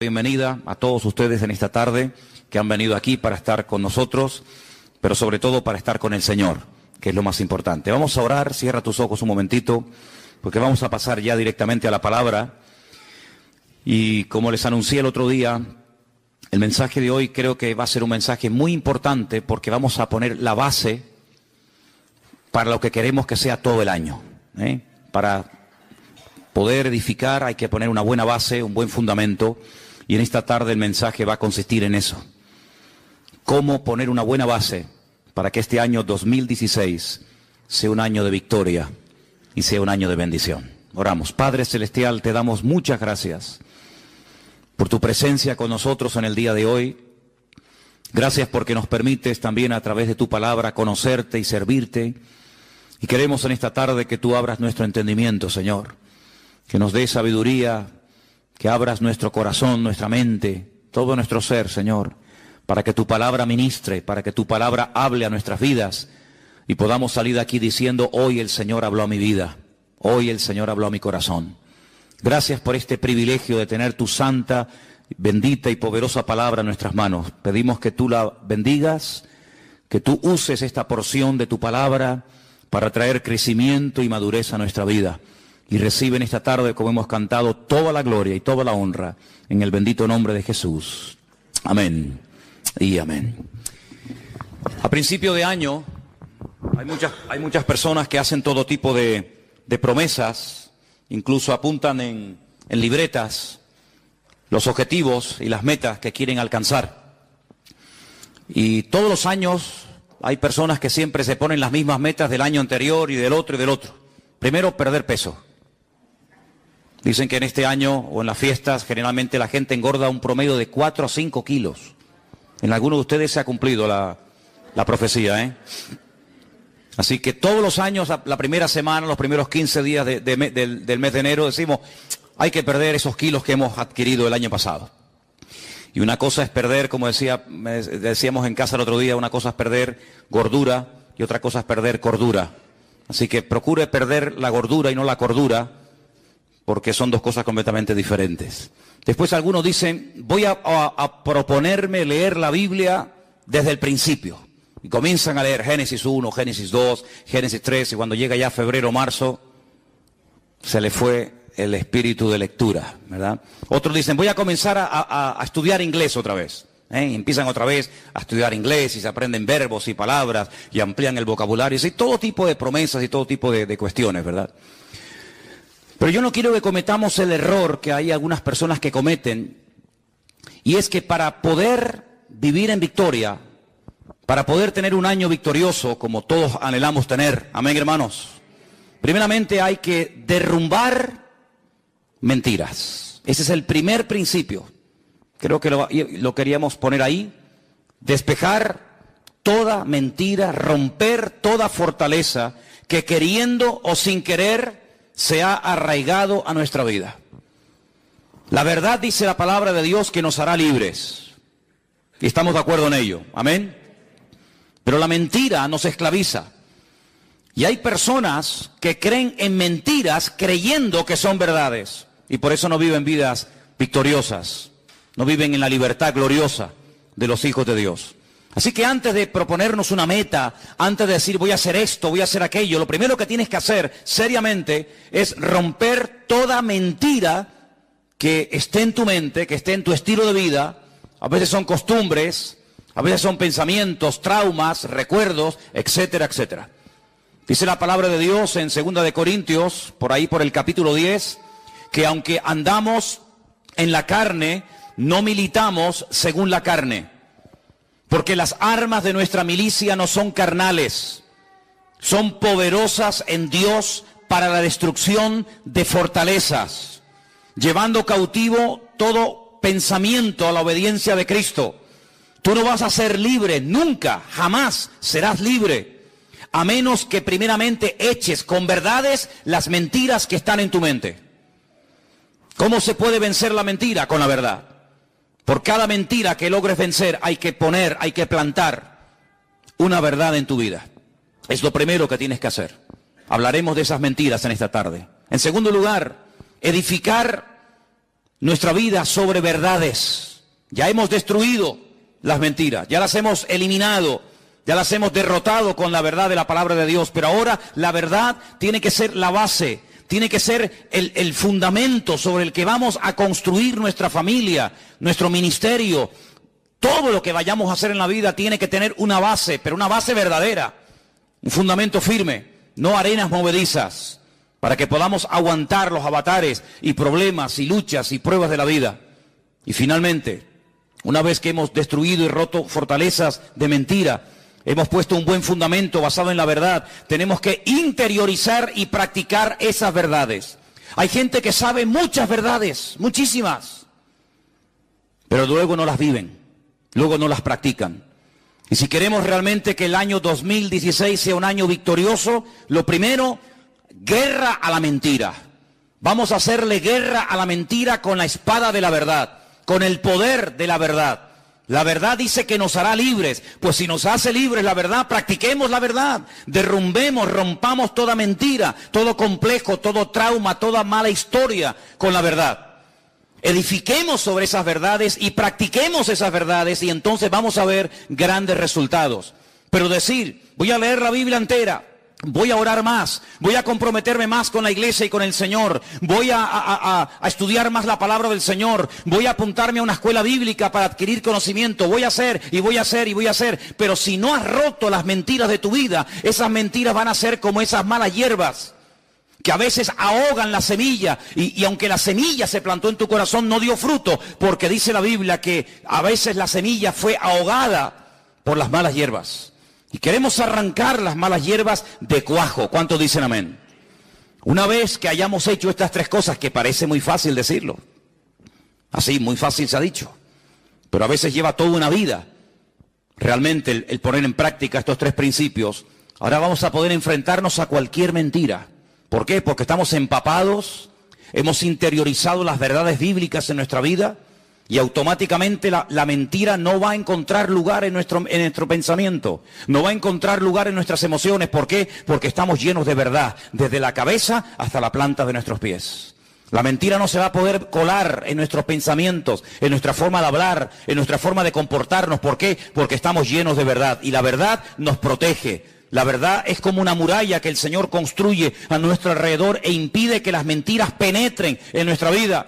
Bienvenida a todos ustedes en esta tarde que han venido aquí para estar con nosotros, pero sobre todo para estar con el Señor, que es lo más importante. Vamos a orar, cierra tus ojos un momentito, porque vamos a pasar ya directamente a la palabra. Y como les anuncié el otro día, el mensaje de hoy creo que va a ser un mensaje muy importante porque vamos a poner la base para lo que queremos que sea todo el año. Para poder edificar hay que poner una buena base, un buen fundamento. Y en esta tarde el mensaje va a consistir en eso. Cómo poner una buena base para que este año 2016 sea un año de victoria y sea un año de bendición. Oramos. Padre Celestial, te damos muchas gracias por tu presencia con nosotros en el día de hoy. Gracias porque nos permites también a través de tu palabra conocerte y servirte. Y queremos en esta tarde que tú abras nuestro entendimiento, Señor. Que nos des sabiduría, que abras nuestro corazón, nuestra mente, todo nuestro ser, Señor, para que tu palabra ministre, para que tu palabra hable a nuestras vidas y podamos salir de aquí diciendo, hoy el Señor habló a mi vida, hoy el Señor habló a mi corazón. Gracias por este privilegio de tener tu santa, bendita y poderosa palabra en nuestras manos. Pedimos que tú la bendigas, que tú uses esta porción de tu palabra para traer crecimiento y madurez a nuestra vida. Y reciben esta tarde, como hemos cantado, toda la gloria y toda la honra en el bendito nombre de Jesús. Amén y amén. A principio de año hay muchas personas que hacen todo tipo de promesas, incluso apuntan en libretas los objetivos y las metas que quieren alcanzar. Y todos los años hay personas que siempre se ponen las mismas metas del año anterior y del otro y del otro. Primero, perder peso. Dicen que en este año o en las fiestas generalmente la gente engorda un promedio de 4 a 5 kilos. En algunos de ustedes se ha cumplido la profecía, Así que todos los años, la primera semana, los primeros 15 días del mes de enero decimos, hay que perder esos kilos que hemos adquirido el año pasado. Y una cosa es perder, como decíamos en casa el otro día, una cosa es perder gordura y otra cosa es perder cordura. Así que procure perder la gordura y no la cordura, porque son dos cosas completamente diferentes. Después algunos dicen, voy a proponerme leer la Biblia desde el principio. Y comienzan a leer Génesis 1, Génesis 2, Génesis 3, y cuando llega ya febrero, marzo, se le fue el espíritu de lectura, ¿verdad? Otros dicen, voy a comenzar a estudiar inglés otra vez. Y empiezan otra vez a estudiar inglés y se aprenden verbos y palabras y amplían el vocabulario. Y todo tipo de promesas y todo tipo de cuestiones, ¿verdad? Pero yo no quiero que cometamos el error que hay algunas personas que cometen, y es que para poder vivir en victoria, para poder tener un año victorioso, como todos anhelamos tener, amén hermanos, primeramente hay que derrumbar mentiras. Ese es el primer principio. Creo que lo queríamos poner ahí. Despejar toda mentira, romper toda fortaleza que queriendo o sin querer se ha arraigado a nuestra vida. La verdad dice la palabra de Dios que nos hará libres. Y estamos de acuerdo en ello. Amén. Pero la mentira nos esclaviza. Y hay personas que creen en mentiras creyendo que son verdades. Y por eso no viven vidas victoriosas. No viven en la libertad gloriosa de los hijos de Dios. Así que antes de proponernos una meta, antes de decir voy a hacer esto, voy a hacer aquello, lo primero que tienes que hacer seriamente es romper toda mentira que esté en tu mente, que esté en tu estilo de vida. A veces son costumbres, a veces son pensamientos, traumas, recuerdos, etcétera, etcétera. Dice la palabra de Dios en 2 de Corintios, por ahí por el capítulo 10, que aunque andamos en la carne, no militamos según la carne. Porque las armas de nuestra milicia no son carnales, son poderosas en Dios para la destrucción de fortalezas, llevando cautivo todo pensamiento a la obediencia de Cristo. Tú no vas a ser libre, nunca, jamás serás libre, a menos que primeramente eches con verdades las mentiras que están en tu mente. ¿Cómo se puede vencer la mentira? Con la verdad. Por cada mentira que logres vencer hay que plantar una verdad en tu vida. Es lo primero que tienes que hacer. Hablaremos de esas mentiras en esta tarde. En segundo lugar, edificar nuestra vida sobre verdades. Ya hemos destruido las mentiras, ya las hemos eliminado, ya las hemos derrotado con la verdad de la palabra de Dios, pero ahora la verdad tiene que ser la base, tiene que ser el fundamento sobre el que vamos a construir nuestra familia, nuestro ministerio. Todo lo que vayamos a hacer en la vida tiene que tener una base, pero una base verdadera, un fundamento firme, no arenas movedizas, para que podamos aguantar los avatares y problemas y luchas y pruebas de la vida. Y finalmente, una vez que hemos destruido y roto fortalezas de mentira, hemos puesto un buen fundamento basado en la verdad, tenemos que interiorizar y practicar esas verdades. Hay gente que sabe muchas verdades, muchísimas, pero luego no las viven, luego no las practican. Y si queremos realmente que el año 2016 sea un año victorioso, lo primero, guerra a la mentira. Vamos a hacerle guerra a la mentira con la espada de la verdad, con el poder de la verdad. La verdad dice que nos hará libres. Pues si nos hace libres la verdad, practiquemos la verdad. Derrumbemos, rompamos toda mentira, todo complejo, todo trauma, toda mala historia con la verdad. Edifiquemos sobre esas verdades y practiquemos esas verdades y entonces vamos a ver grandes resultados. Pero decir, voy a leer la Biblia entera, voy a orar más, voy a comprometerme más con la iglesia y con el Señor, voy a estudiar más la palabra del Señor, voy a apuntarme a una escuela bíblica para adquirir conocimiento, voy a hacer y voy a hacer y voy a hacer. Pero si no has roto las mentiras de tu vida, esas mentiras van a ser como esas malas hierbas que a veces ahogan la semilla y aunque la semilla se plantó en tu corazón no dio fruto, porque dice la Biblia que a veces la semilla fue ahogada por las malas hierbas. Y queremos arrancar las malas hierbas de cuajo. ¿Cuántos dicen amén? Una vez que hayamos hecho estas tres cosas, que parece muy fácil decirlo, así, muy fácil se ha dicho, pero a veces lleva toda una vida realmente el poner en práctica estos tres principios. Ahora vamos a poder enfrentarnos a cualquier mentira. ¿Por qué? Porque estamos empapados, hemos interiorizado las verdades bíblicas en nuestra vida y automáticamente la mentira no va a encontrar lugar en nuestro pensamiento, no va a encontrar lugar en nuestras emociones. ¿Por qué? Porque estamos llenos de verdad, desde la cabeza hasta la planta de nuestros pies. La mentira no se va a poder colar en nuestros pensamientos, en nuestra forma de hablar, en nuestra forma de comportarnos. ¿Por qué? Porque estamos llenos de verdad y la verdad nos protege. La verdad es como una muralla que el Señor construye a nuestro alrededor e impide que las mentiras penetren en nuestra vida.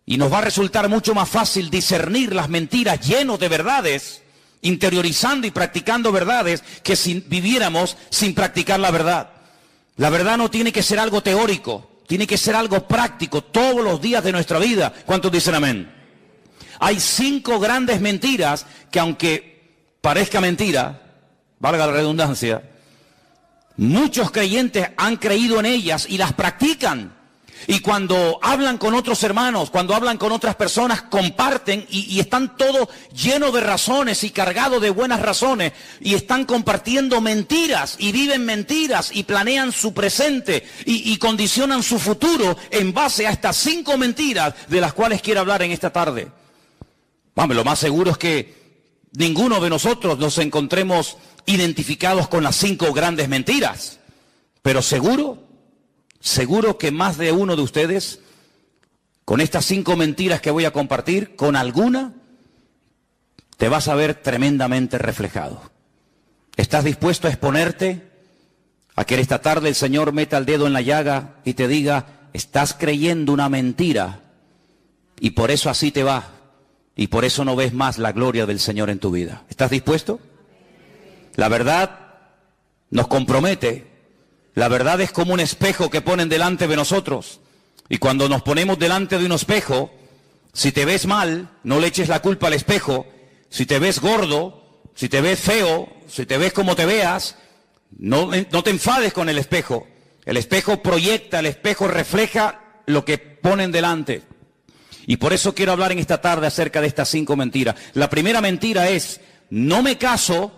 Y nos va a resultar mucho más fácil discernir las mentiras llenos de verdades, interiorizando y practicando verdades, que si viviéramos sin practicar la verdad. La verdad no tiene que ser algo teórico, tiene que ser algo práctico todos los días de nuestra vida. ¿Cuántos dicen amén? Hay 5 grandes mentiras que, aunque parezca mentira, valga la redundancia, muchos creyentes han creído en ellas y las practican. Y cuando hablan con otros hermanos, cuando hablan con otras personas, comparten y están todos llenos de razones y cargados de buenas razones. Y están compartiendo mentiras y viven mentiras y planean su presente y condicionan su futuro en base a estas 5 mentiras de las cuales quiero hablar en esta tarde. Vamos, lo más seguro es que ninguno de nosotros nos encontremos identificados con las 5 grandes mentiras, pero seguro que más de uno de ustedes, con estas 5 mentiras que voy a compartir, con alguna te vas a ver tremendamente reflejado. ¿Estás dispuesto a exponerte a que esta tarde el Señor meta el dedo en la llaga y te diga, estás creyendo una mentira y por eso así te va y por eso no ves más la gloria del Señor en tu vida? ¿Estás dispuesto? La verdad nos compromete. La verdad es como un espejo que ponen delante de nosotros. Y cuando nos ponemos delante de un espejo, si te ves mal, no le eches la culpa al espejo. Si te ves gordo, si te ves feo, si te ves como te veas, no te enfades con el espejo. El espejo proyecta, el espejo refleja lo que ponen delante. Y por eso quiero hablar en esta tarde acerca de estas 5 mentiras. La primera mentira es, no me caso,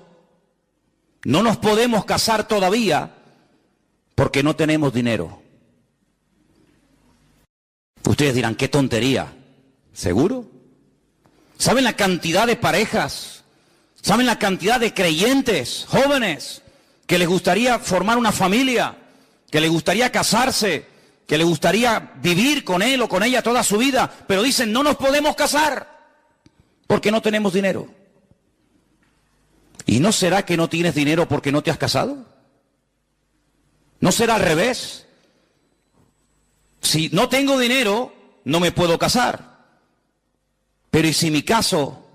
no nos podemos casar todavía, porque no tenemos dinero. Ustedes dirán, qué tontería. ¿Seguro? ¿Saben la cantidad de parejas? ¿Saben la cantidad de creyentes, jóvenes, que les gustaría formar una familia, que les gustaría casarse, que le gustaría vivir con él o con ella toda su vida, pero dicen, no nos podemos casar porque no tenemos dinero. ¿Y no será que no tienes dinero porque no te has casado? ¿No será al revés? Si no tengo dinero, no me puedo casar. Pero ¿y si mi caso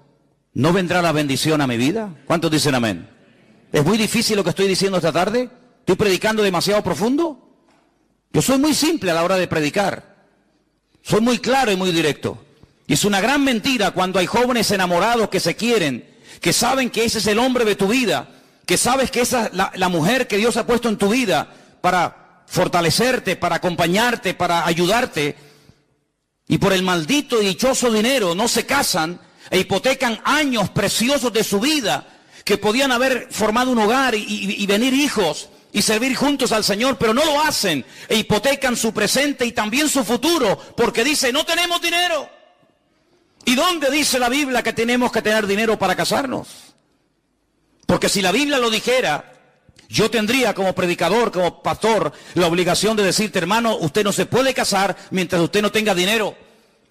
no vendrá la bendición a mi vida? ¿Cuántos dicen amén? ¿Es muy difícil lo que estoy diciendo esta tarde? ¿Estoy predicando demasiado profundo? Yo soy muy simple a la hora de predicar. Soy muy claro y muy directo. Y es una gran mentira cuando hay jóvenes enamorados que se quieren, que saben que ese es el hombre de tu vida, que sabes que esa es la mujer que Dios ha puesto en tu vida para fortalecerte, para acompañarte, para ayudarte, y por el maldito y dichoso dinero no se casan e hipotecan años preciosos de su vida que podían haber formado un hogar y venir hijos y servir juntos al Señor, pero no lo hacen e hipotecan su presente y también su futuro porque dice, no tenemos dinero. ¿Y dónde dice la Biblia que tenemos que tener dinero para casarnos? Porque si la Biblia lo dijera, yo tendría como predicador, como pastor, la obligación de decirte, hermano, usted no se puede casar mientras usted no tenga dinero.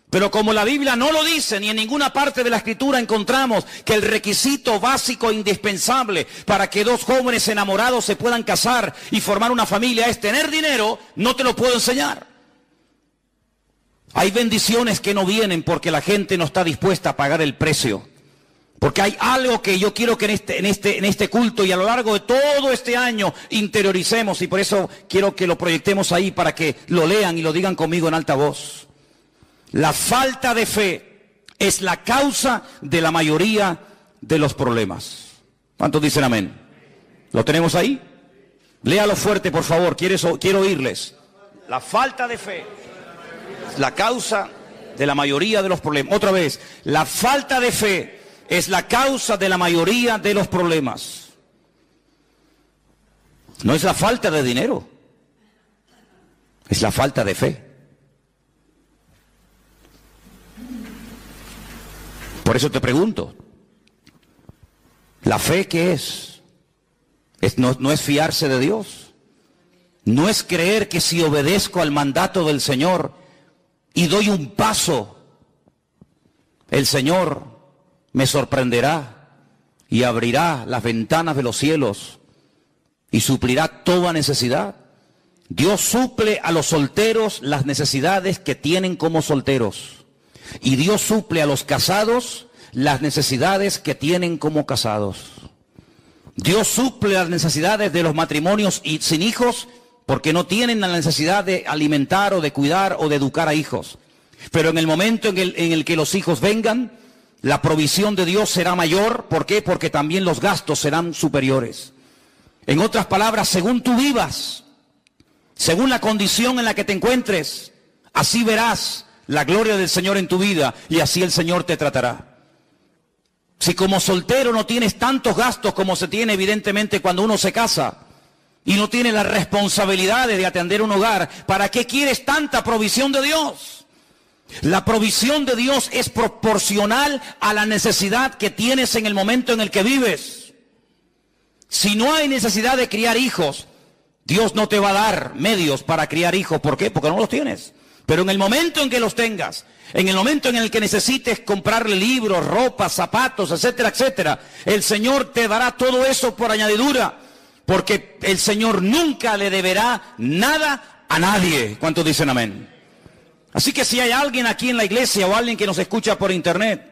Pero como la Biblia no lo dice, ni en ninguna parte de la Escritura encontramos que el requisito básico e indispensable para que dos jóvenes enamorados se puedan casar y formar una familia es tener dinero, no te lo puedo enseñar. Hay bendiciones que no vienen porque la gente no está dispuesta a pagar el precio. Porque hay algo que yo quiero que en este culto y a lo largo de todo este año interioricemos, y por eso quiero que lo proyectemos ahí para que lo lean y lo digan conmigo en alta voz. La falta de fe es la causa de la mayoría de los problemas. ¿Cuántos dicen amén? ¿Lo tenemos ahí? Léalo fuerte, por favor, quiero oírles. La falta de fe es la causa de la mayoría de los problemas. Otra vez, la falta de fe es la causa de la mayoría de los problemas. No es la falta de dinero, es la falta de fe. Por eso te pregunto, ¿la fe qué es? No es fiarse de Dios. No es creer que si obedezco al mandato del Señor y doy un paso, el Señor me sorprenderá y abrirá las ventanas de los cielos y suplirá toda necesidad. Dios suple a los solteros las necesidades que tienen como solteros. Y Dios suple a los casados las necesidades que tienen como casados. Dios suple las necesidades de los matrimonios y sin hijos porque no tienen la necesidad de alimentar o de cuidar o de educar a hijos. Pero en el momento en el que los hijos vengan, la provisión de Dios será mayor. ¿Por qué? Porque también los gastos serán superiores. En otras palabras, según tú vivas, según la condición en la que te encuentres, así verás la gloria del Señor en tu vida y así el Señor te tratará. Si como soltero no tienes tantos gastos como se tiene evidentemente cuando uno se casa y no tiene las responsabilidades de atender un hogar, ¿para qué quieres tanta provisión de Dios? La provisión de Dios es proporcional a la necesidad que tienes en el momento en el que vives. Si no hay necesidad de criar hijos, Dios no te va a dar medios para criar hijos. ¿Por qué? Porque no los tienes. Pero en el momento en que los tengas, en el momento en el que necesites comprarle libros, ropa, zapatos, etcétera, etcétera, el Señor te dará todo eso por añadidura, porque el Señor nunca le deberá nada a nadie. ¿Cuántos dicen amén? Así que si hay alguien aquí en la iglesia o alguien que nos escucha por internet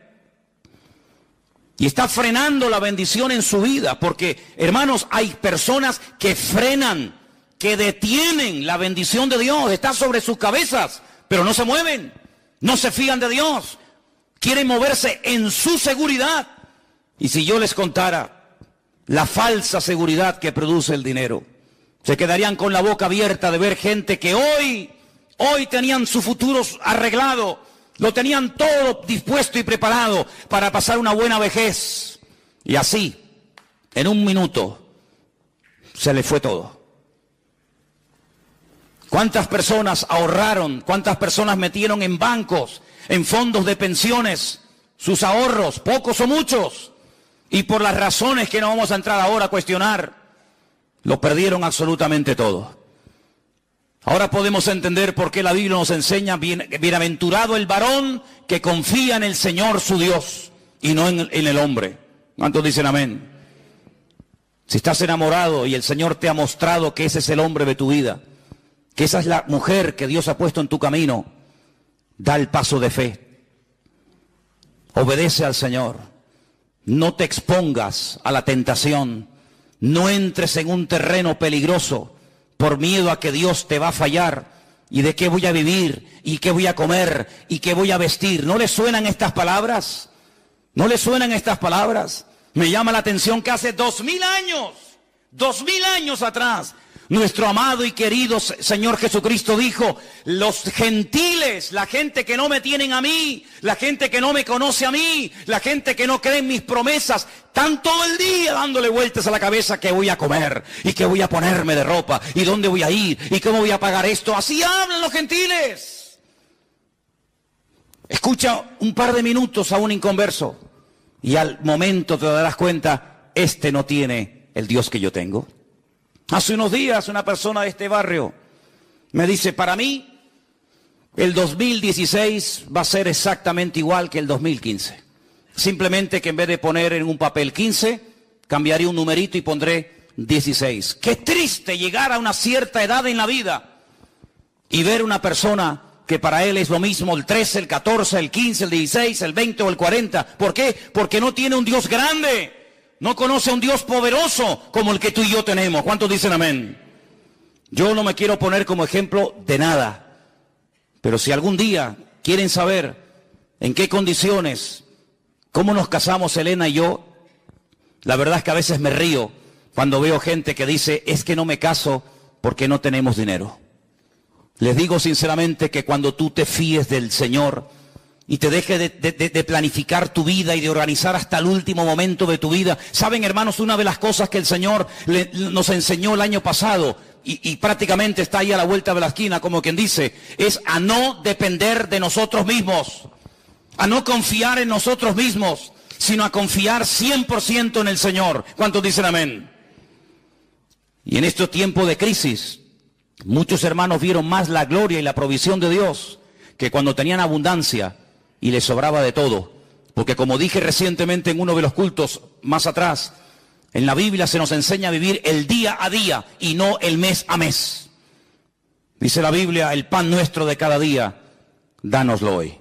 y está frenando la bendición en su vida, porque hermanos, hay personas que frenan, que detienen la bendición de Dios, está sobre sus cabezas, pero no se mueven, no se fían de Dios, quieren moverse en su seguridad. Y si yo les contara la falsa seguridad que produce el dinero, se quedarían con la boca abierta de ver gente que hoy tenían su futuro arreglado, lo tenían todo dispuesto y preparado para pasar una buena vejez, y así, en un minuto, se les fue todo. ¿Cuántas personas ahorraron? ¿Cuántas personas metieron en bancos, en fondos de pensiones, sus ahorros, pocos o muchos? Y por las razones que no vamos a entrar ahora a cuestionar, lo perdieron absolutamente todo. Ahora podemos entender por qué la Biblia nos enseña, bienaventurado el varón que confía en el Señor su Dios y no en el hombre. ¿Cuántos dicen amén? Si estás enamorado y el Señor te ha mostrado que ese es el hombre de tu vida, que esa es la mujer que Dios ha puesto en tu camino, da el paso de fe. Obedece al Señor. No te expongas a la tentación. No entres en un terreno peligroso por miedo a que Dios te va a fallar. ¿Y de qué voy a vivir? ¿Y qué voy a comer? ¿Y qué voy a vestir? ¿No le suenan estas palabras? ¿No le suenan estas palabras? Me llama la atención que hace 2000 años atrás, nuestro amado y querido Señor Jesucristo dijo: los gentiles, la gente que no me tienen a mí, la gente que no me conoce a mí, la gente que no cree en mis promesas, están todo el día dándole vueltas a la cabeza qué voy a comer, y qué voy a ponerme de ropa, y dónde voy a ir, y cómo voy a pagar esto. Así hablan los gentiles. Escucha un par de minutos a un inconverso, y al momento te darás cuenta, este no tiene el Dios que yo tengo. Hace unos días una persona de este barrio me dice: para mí el 2016 va a ser exactamente igual que el 2015. Simplemente que en vez de poner en un papel 15, cambiaré un numerito y pondré 16. Qué triste llegar a una cierta edad en la vida y ver una persona que para él es lo mismo el 13, el 14, el 15, el 16, el 20 o el 40. ¿Por qué? Porque no tiene un Dios grande. No conoce a un Dios poderoso como el que tú y yo tenemos. ¿Cuántos dicen amén? Yo no me quiero poner como ejemplo de nada. Pero si algún día quieren saber en qué condiciones, cómo nos casamos Elena y yo, la verdad es que a veces me río cuando veo gente que dice: es que no me caso porque no tenemos dinero. Les digo sinceramente que cuando tú te fíes del Señor y te dejes de planificar tu vida y de organizar hasta el último momento de tu vida. Saben, hermanos, una de las cosas que el Señor nos enseñó el año pasado, y prácticamente está ahí a la vuelta de la esquina, como quien dice, es a no depender de nosotros mismos, a no confiar en nosotros mismos, sino a confiar 100% en el Señor. ¿Cuántos dicen amén? Y en estos tiempos de crisis, muchos hermanos vieron más la gloria y la provisión de Dios que cuando tenían abundancia y les sobraba de todo. Porque como dije recientemente en uno de los cultos más atrás, en la Biblia se nos enseña a vivir el día a día y no el mes a mes. Dice la Biblia: el pan nuestro de cada día, dánoslo hoy.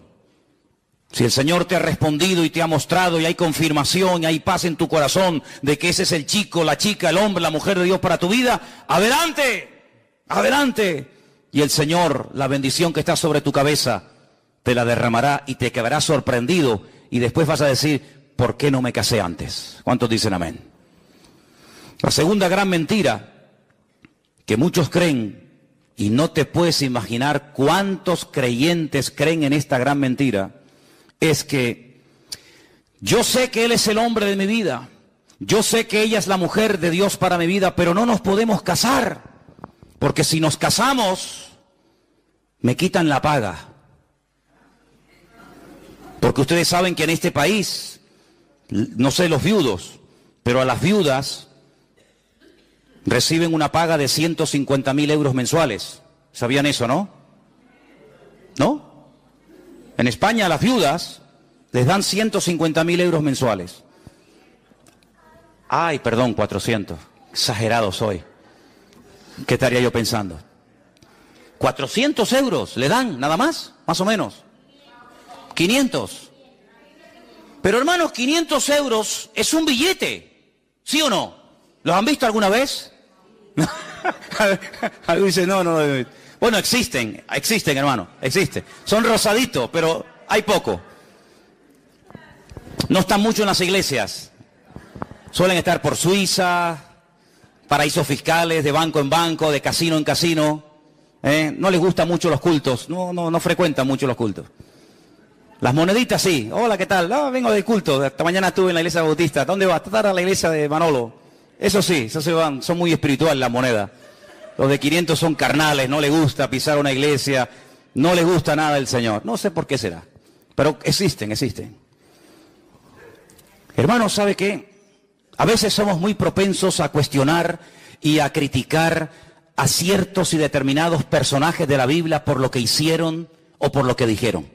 Si el Señor te ha respondido y te ha mostrado, y hay confirmación y hay paz en tu corazón de que ese es el chico, la chica, el hombre, la mujer de Dios para tu vida, adelante, adelante. Y el Señor, la bendición que está sobre tu cabeza, te la derramará y te quedarás sorprendido. Y después vas a decir: ¿por qué no me casé antes? ¿Cuántos dicen amén? La segunda gran mentira que muchos creen, y no te puedes imaginar cuántos creyentes creen en esta gran mentira, es que yo sé que Él es el hombre de mi vida, yo sé que ella es la mujer de Dios para mi vida, pero no nos podemos casar, porque si nos casamos, me quitan la paga. Porque ustedes saben que en este país, no sé los viudos, pero a las viudas reciben una paga de 150.000 euros mensuales. ¿Sabían eso, no? ¿No? En España a las viudas les dan 150.000 euros mensuales. Ay, perdón, 400. Exagerado soy. ¿Qué estaría yo pensando? 400 euros le dan, nada más o menos. 500. Pero hermanos, 500 euros es un billete, ¿sí o no? ¿Los han visto alguna vez? Algo dice, no. Bueno, existen, hermano, existen. Son rosaditos, pero hay poco. No están mucho en las iglesias. Suelen estar por Suiza, paraísos fiscales, de banco en banco, de casino en casino. No les gustan mucho los cultos, no frecuentan mucho los cultos. Las moneditas sí. Hola, ¿qué tal? Vengo del culto, esta mañana estuve en la iglesia bautista. ¿Dónde vas? A la iglesia de Manolo. Eso sí, eso se van, son muy espirituales las monedas. Los de 500 son carnales, no les gusta pisar una iglesia, no les gusta nada del Señor. No sé por qué será, pero existen. Hermanos, ¿sabe qué? A veces somos muy propensos a cuestionar y a criticar a ciertos y determinados personajes de la Biblia por lo que hicieron o por lo que dijeron.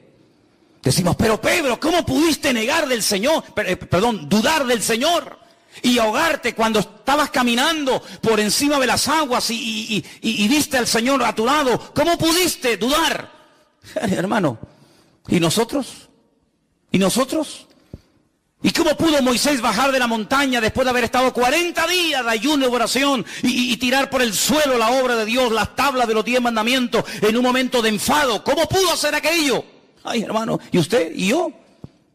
Decimos, pero Pedro, ¿cómo pudiste negar del Señor? Dudar del Señor y ahogarte cuando estabas caminando por encima de las aguas y viste al Señor a tu lado? ¿Cómo pudiste dudar? Hermano, ¿y nosotros? ¿Y nosotros? ¿Y cómo pudo Moisés bajar de la montaña después de haber estado 40 días de ayuno y oración y tirar por el suelo la obra de Dios, las tablas de los 10 mandamientos en un momento de enfado? ¿Cómo pudo hacer aquello? Ay, hermano, ¿y usted y yo?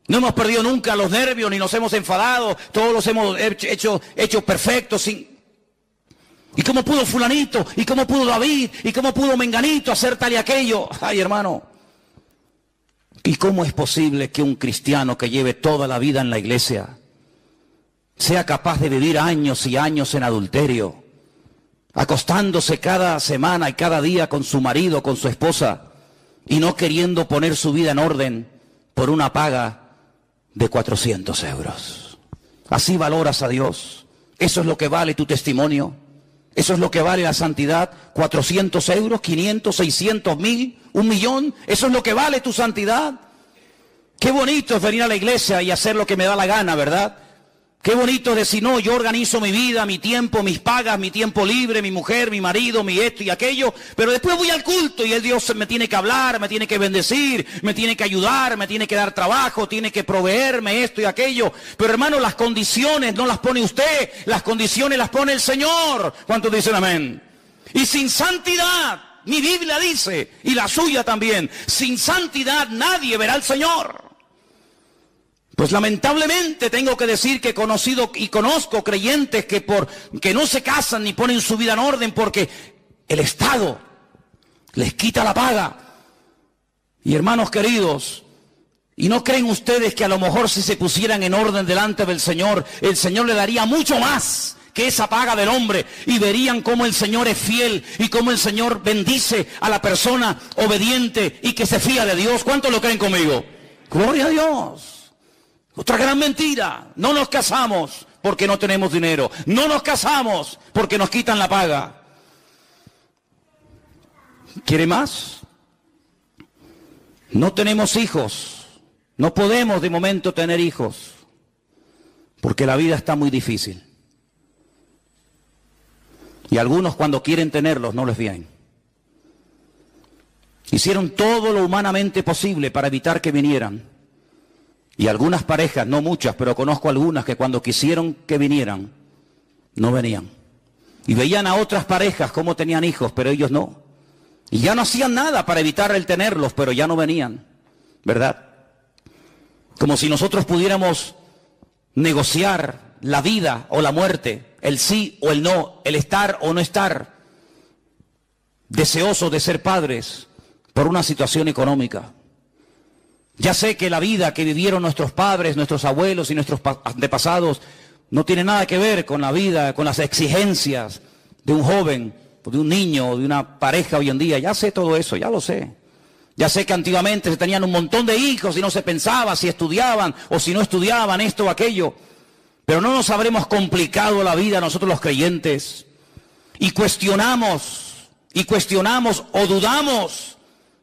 No hemos perdido nunca los nervios ni nos hemos enfadado, todos los hemos hecho perfectos. ¿Y cómo pudo fulanito? ¿Y cómo pudo David? ¿Y cómo pudo menganito hacer tal y aquello? Ay, hermano. ¿Y cómo es posible que un cristiano que lleve toda la vida en la iglesia sea capaz de vivir años y años en adulterio, acostándose cada semana y cada día con su marido, con su esposa, y no queriendo poner su vida en orden por una paga de 400 euros? ¿Así valoras a Dios? ¿Eso es lo que vale tu testimonio? ¿Eso es lo que vale la santidad? ¿400 euros? ¿500? ¿600? ¿1000? ¿1 millón? ¿Eso es lo que vale tu santidad? Qué bonito es venir a la iglesia y hacer lo que me da la gana, ¿verdad? Qué bonito es decir, no, yo organizo mi vida, mi tiempo, mis pagas, mi tiempo libre, mi mujer, mi marido, mi esto y aquello, pero después voy al culto y el Dios me tiene que hablar, me tiene que bendecir, me tiene que ayudar, me tiene que dar trabajo, tiene que proveerme esto y aquello. Pero hermano, las condiciones no las pone usted, las condiciones las pone el Señor. ¿Cuántos dicen amén? Y sin santidad, mi Biblia dice, y la suya también, sin santidad nadie verá al Señor. Pues lamentablemente tengo que decir que he conocido y conozco creyentes que no se casan ni ponen su vida en orden porque el Estado les quita la paga. Y hermanos queridos, ¿y no creen ustedes que a lo mejor si se pusieran en orden delante del Señor, el Señor le daría mucho más que esa paga del hombre? Y verían cómo el Señor es fiel y cómo el Señor bendice a la persona obediente y que se fía de Dios. ¿Cuántos lo creen conmigo? Gloria a Dios. Otra gran mentira, no nos casamos porque no tenemos dinero, no nos casamos porque nos quitan la paga. ¿Quiere más? No tenemos hijos, no podemos de momento tener hijos, porque la vida está muy difícil. Y algunos cuando quieren tenerlos no les vienen. Hicieron todo lo humanamente posible para evitar que vinieran. Y algunas parejas, no muchas, pero conozco algunas que cuando quisieron que vinieran, no venían. Y veían a otras parejas cómo tenían hijos, pero ellos no. Y ya no hacían nada para evitar el tenerlos, pero ya no venían, ¿verdad? Como si nosotros pudiéramos negociar la vida o la muerte, el sí o el no, el estar o no estar, deseosos de ser padres por una situación económica. Ya sé que la vida que vivieron nuestros padres, nuestros abuelos y nuestros antepasados no tiene nada que ver con la vida, con las exigencias de un joven, de un niño, de una pareja hoy en día. Ya sé todo eso, ya lo sé. Ya sé que antiguamente se tenían un montón de hijos y no se pensaba si estudiaban o si no estudiaban esto o aquello. Pero no nos habremos complicado la vida nosotros los creyentes y cuestionamos o dudamos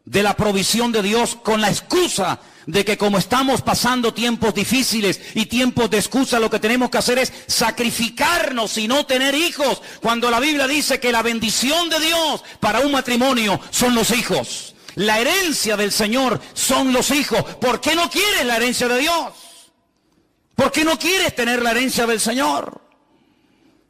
de la provisión de Dios con la excusa de que como estamos pasando tiempos difíciles y tiempos de excusa, lo que tenemos que hacer es sacrificarnos y no tener hijos, cuando la Biblia dice que la bendición de Dios para un matrimonio son los hijos. La herencia del Señor son los hijos. ¿Por qué no quieres la herencia de Dios? ¿Por qué no quieres tener la herencia del Señor?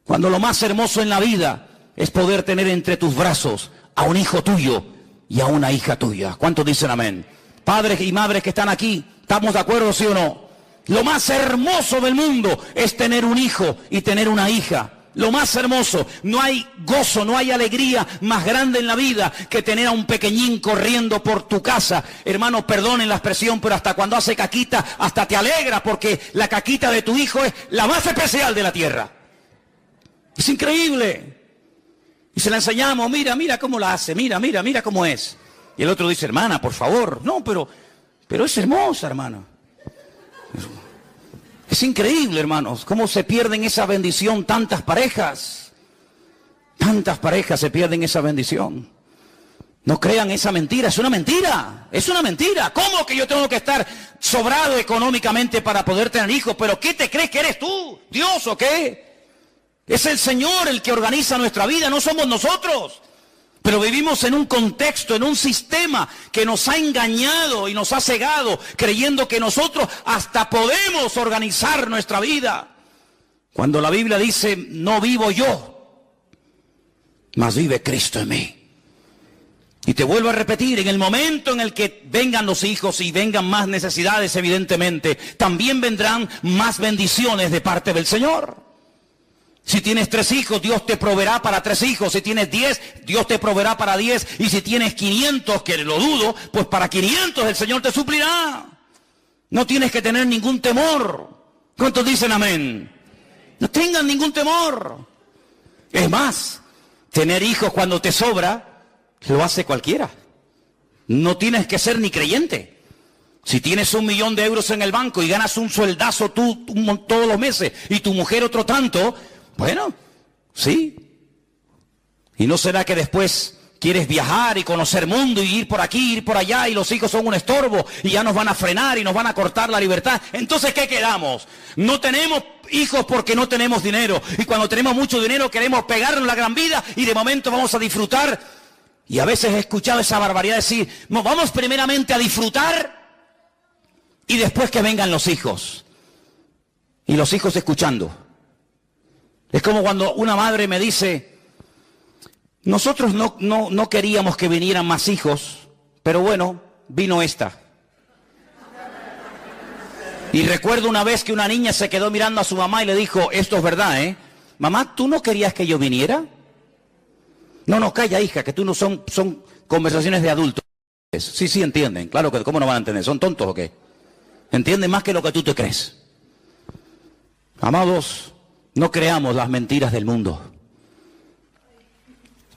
Cuando lo más hermoso en la vida es poder tener entre tus brazos a un hijo tuyo y a una hija tuya. ¿Cuántos dicen amén? Padres y madres que están aquí, ¿estamos de acuerdo, sí o no? Lo más hermoso del mundo es tener un hijo y tener una hija. Lo más hermoso. No hay gozo, no hay alegría más grande en la vida que tener a un pequeñín corriendo por tu casa. Hermanos, perdonen la expresión, pero hasta cuando hace caquita, hasta te alegra, porque la caquita de tu hijo es la más especial de la tierra. Es increíble. Y se la enseñamos, mira cómo la hace, mira cómo es. Y el otro dice, hermana, por favor. No, pero es hermosa, hermana. Es increíble, hermanos, cómo se pierden esa bendición tantas parejas. ¿Cuántas parejas se pierden esa bendición? No crean esa mentira, es una mentira, es una mentira. ¿Cómo que yo tengo que estar sobrado económicamente para poder tener hijos? ¿Pero qué te crees que eres tú? ¿Dios o qué? Es el Señor el que organiza nuestra vida, no somos nosotros. Pero vivimos en un contexto, en un sistema que nos ha engañado y nos ha cegado, creyendo que nosotros hasta podemos organizar nuestra vida. Cuando la Biblia dice, no vivo yo, mas vive Cristo en mí. Y te vuelvo a repetir, en el momento en el que vengan los hijos y vengan más necesidades, evidentemente, también vendrán más bendiciones de parte del Señor. Si tienes 3 hijos, Dios te proveerá para 3 hijos. Si tienes 10, Dios te proveerá para 10. Y si tienes 500, que lo dudo, pues para 500 el Señor te suplirá. No tienes que tener ningún temor. ¿Cuántos dicen amén? No tengan ningún temor. Es más, tener hijos cuando te sobra, lo hace cualquiera. No tienes que ser ni creyente. Si tienes 1 millón de euros en el banco y ganas un sueldazo tú todos los meses y tu mujer otro tanto, bueno, sí. ¿Y no será que después quieres viajar y conocer mundo y ir por aquí, ir por allá y los hijos son un estorbo y ya nos van a frenar y nos van a cortar la libertad? Entonces, ¿qué quedamos? No tenemos hijos porque no tenemos dinero. Y cuando tenemos mucho dinero queremos pegarnos la gran vida y de momento vamos a disfrutar. Y a veces he escuchado esa barbaridad decir, no, vamos primeramente a disfrutar y después que vengan los hijos. Y los hijos escuchando. Es como cuando una madre me dice, nosotros no queríamos que vinieran más hijos, pero bueno, vino esta. Y recuerdo una vez que una niña se quedó mirando a su mamá y le dijo, esto es verdad, ¿eh? Mamá, ¿tú no querías que yo viniera? No, calla, hija, que tú no son conversaciones de adultos. Sí, entienden. Claro que, ¿cómo no van a entender? ¿Son tontos o qué? Entienden más que lo que tú te crees. Amados, no creamos las mentiras del mundo.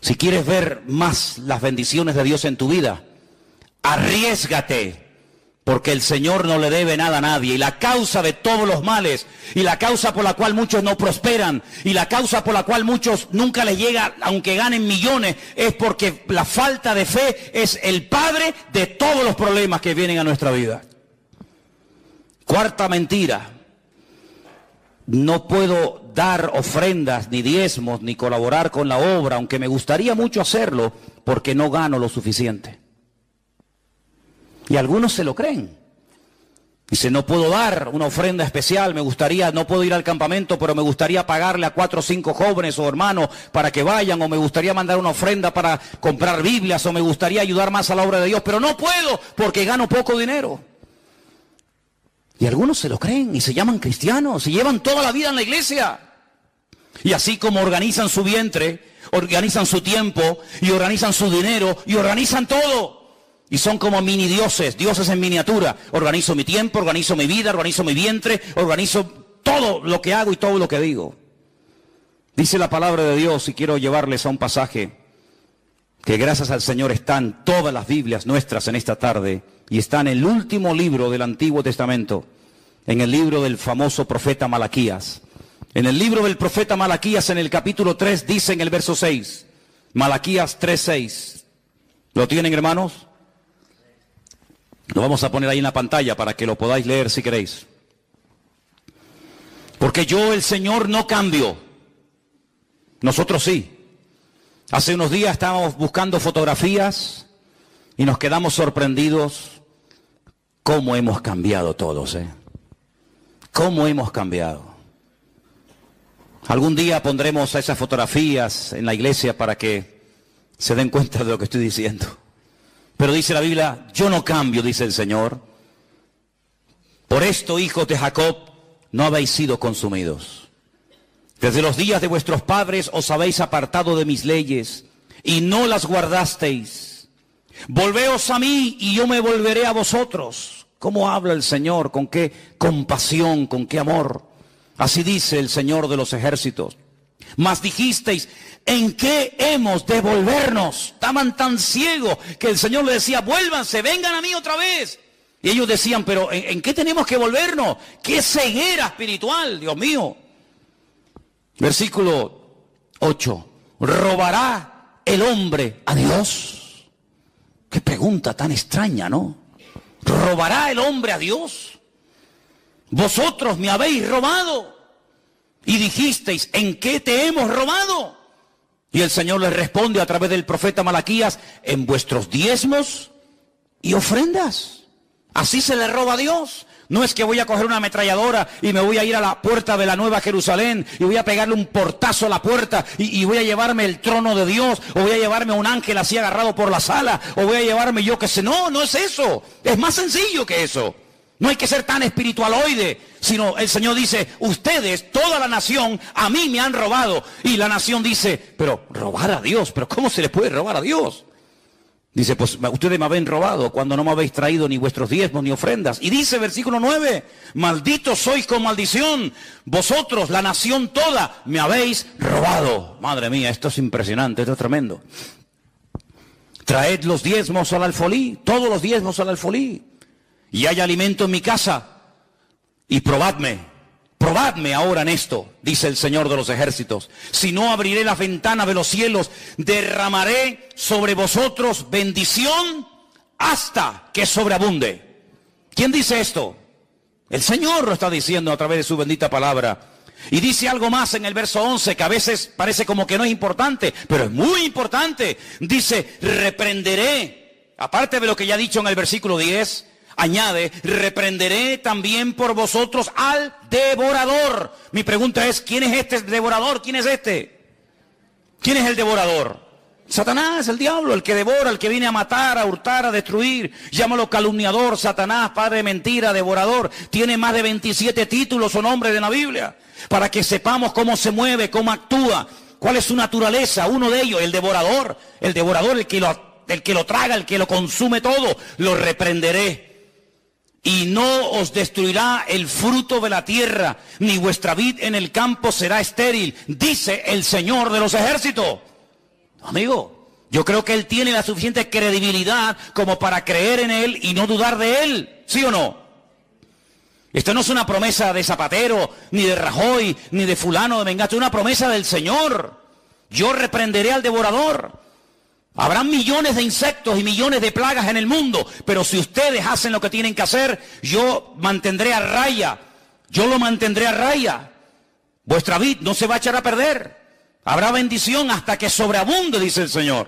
Si quieres ver más las bendiciones de Dios en tu vida, arriésgate. Porque el Señor no le debe nada a nadie. Y la causa de todos los males, y la causa por la cual muchos no prosperan, y la causa por la cual muchos nunca les llega, aunque ganen millones, es porque la falta de fe es el padre de todos los problemas que vienen a nuestra vida. Cuarta mentira. No puedo dar ofrendas, ni diezmos, ni colaborar con la obra, aunque me gustaría mucho hacerlo, porque no gano lo suficiente. Y algunos se lo creen. Dice, no puedo dar una ofrenda especial, no puedo ir al campamento, pero me gustaría pagarle a 4 o 5 jóvenes o hermanos para que vayan, o me gustaría mandar una ofrenda para comprar Biblias, o me gustaría ayudar más a la obra de Dios, pero no puedo porque gano poco dinero. Y algunos se lo creen y se llaman cristianos y llevan toda la vida en la iglesia. Y así como organizan su vientre, organizan su tiempo y organizan su dinero y organizan todo. Y son como mini dioses, dioses en miniatura. Organizo mi tiempo, organizo mi vida, organizo mi vientre, organizo todo lo que hago y todo lo que digo. Dice la palabra de Dios, y quiero llevarles a un pasaje que gracias al Señor están todas las Biblias nuestras en esta tarde, y está en el último libro del Antiguo Testamento, en el libro del famoso profeta Malaquías. En el libro del profeta Malaquías, en el capítulo 3, dice en el verso 6, Malaquías 3:6. ¿Lo tienen, hermanos? Lo vamos a poner ahí en la pantalla para que lo podáis leer si queréis. Porque yo, el Señor, no cambio. Nosotros sí. Hace unos días estábamos buscando fotografías y nos quedamos sorprendidos cómo hemos cambiado todos, ¿eh? Cómo hemos cambiado. Algún día pondremos esas fotografías en la iglesia para que se den cuenta de lo que estoy diciendo. Pero dice la Biblia, yo no cambio, dice el Señor. Por esto, hijos de Jacob, no habéis sido consumidos. Desde los días de vuestros padres os habéis apartado de mis leyes y no las guardasteis. Volveos a mí y yo me volveré a vosotros. ¿Cómo habla el Señor? ¿Con qué compasión? ¿Con qué amor? Así dice el Señor de los ejércitos. Mas dijisteis, ¿en qué hemos de volvernos? Estaban tan ciegos que el Señor les decía, vuélvanse, vengan a mí otra vez. Y ellos decían, pero ¿en qué tenemos que volvernos? ¡Qué ceguera espiritual, Dios mío! Versículo 8. ¿robará el hombre a Dios? Qué pregunta tan extraña, ¿no? ¿Robará el hombre a Dios? Vosotros me habéis robado. Y dijisteis, ¿en qué te hemos robado? Y el Señor les responde a través del profeta Malaquías, en vuestros diezmos y ofrendas. Así se le roba a Dios. No es que voy a coger una ametralladora y me voy a ir a la puerta de la Nueva Jerusalén y voy a pegarle un portazo a la puerta y voy a llevarme el trono de Dios, o voy a llevarme a un ángel así agarrado por la sala, o voy a llevarme yo qué sé. No, no es eso. Es más sencillo que eso. No hay que ser tan espiritualoide, sino el Señor dice, ustedes, toda la nación, a mí me han robado. Y la nación dice, pero robar a Dios, pero ¿cómo se le puede robar a Dios? Dice, pues ustedes me habéis robado cuando no me habéis traído ni vuestros diezmos ni ofrendas. Y dice versículo 9, malditos sois con maldición, vosotros, la nación toda, me habéis robado. Madre mía, esto es impresionante, esto es tremendo. Traed los diezmos al alfolí, todos los diezmos al alfolí. Y hay alimento en mi casa, y probadme ahora en esto, dice el Señor de los ejércitos. Si no, abriré las ventanas de los cielos, derramaré sobre vosotros bendición hasta que sobreabunde. ¿Quién dice esto? El Señor lo está diciendo a través de su bendita palabra. Y dice algo más en el verso 11, que a veces parece como que no es importante, pero es muy importante. Dice, reprenderé, aparte de lo que ya ha dicho en el versículo 10, añade, reprenderé también por vosotros al devorador. Mi pregunta es, ¿quién es este devorador? ¿Quién es este? ¿Quién es el devorador? Satanás, el diablo, el que devora, el que viene a matar, a hurtar, a destruir. Llámalo calumniador, Satanás, padre de mentira, devorador. Tiene más de 27 títulos o nombres en la Biblia, para que sepamos cómo se mueve, cómo actúa, cuál es su naturaleza. Uno de ellos, el devorador, el que lo traga, el que lo consume todo. Lo reprenderé. Y no os destruirá el fruto de la tierra, ni vuestra vid en el campo será estéril, dice el Señor de los ejércitos. Amigo, yo creo que Él tiene la suficiente credibilidad como para creer en Él y no dudar de Él, ¿sí o no? Esto no es una promesa de Zapatero, ni de Rajoy, ni de fulano de Mengato, es una promesa del Señor. Yo reprenderé al devorador. Habrán millones de insectos y millones de plagas en el mundo, pero si ustedes hacen lo que tienen que hacer, yo mantendré a raya, yo lo mantendré a raya. Vuestra vid no se va a echar a perder. Habrá bendición hasta que sobreabunde, dice el Señor.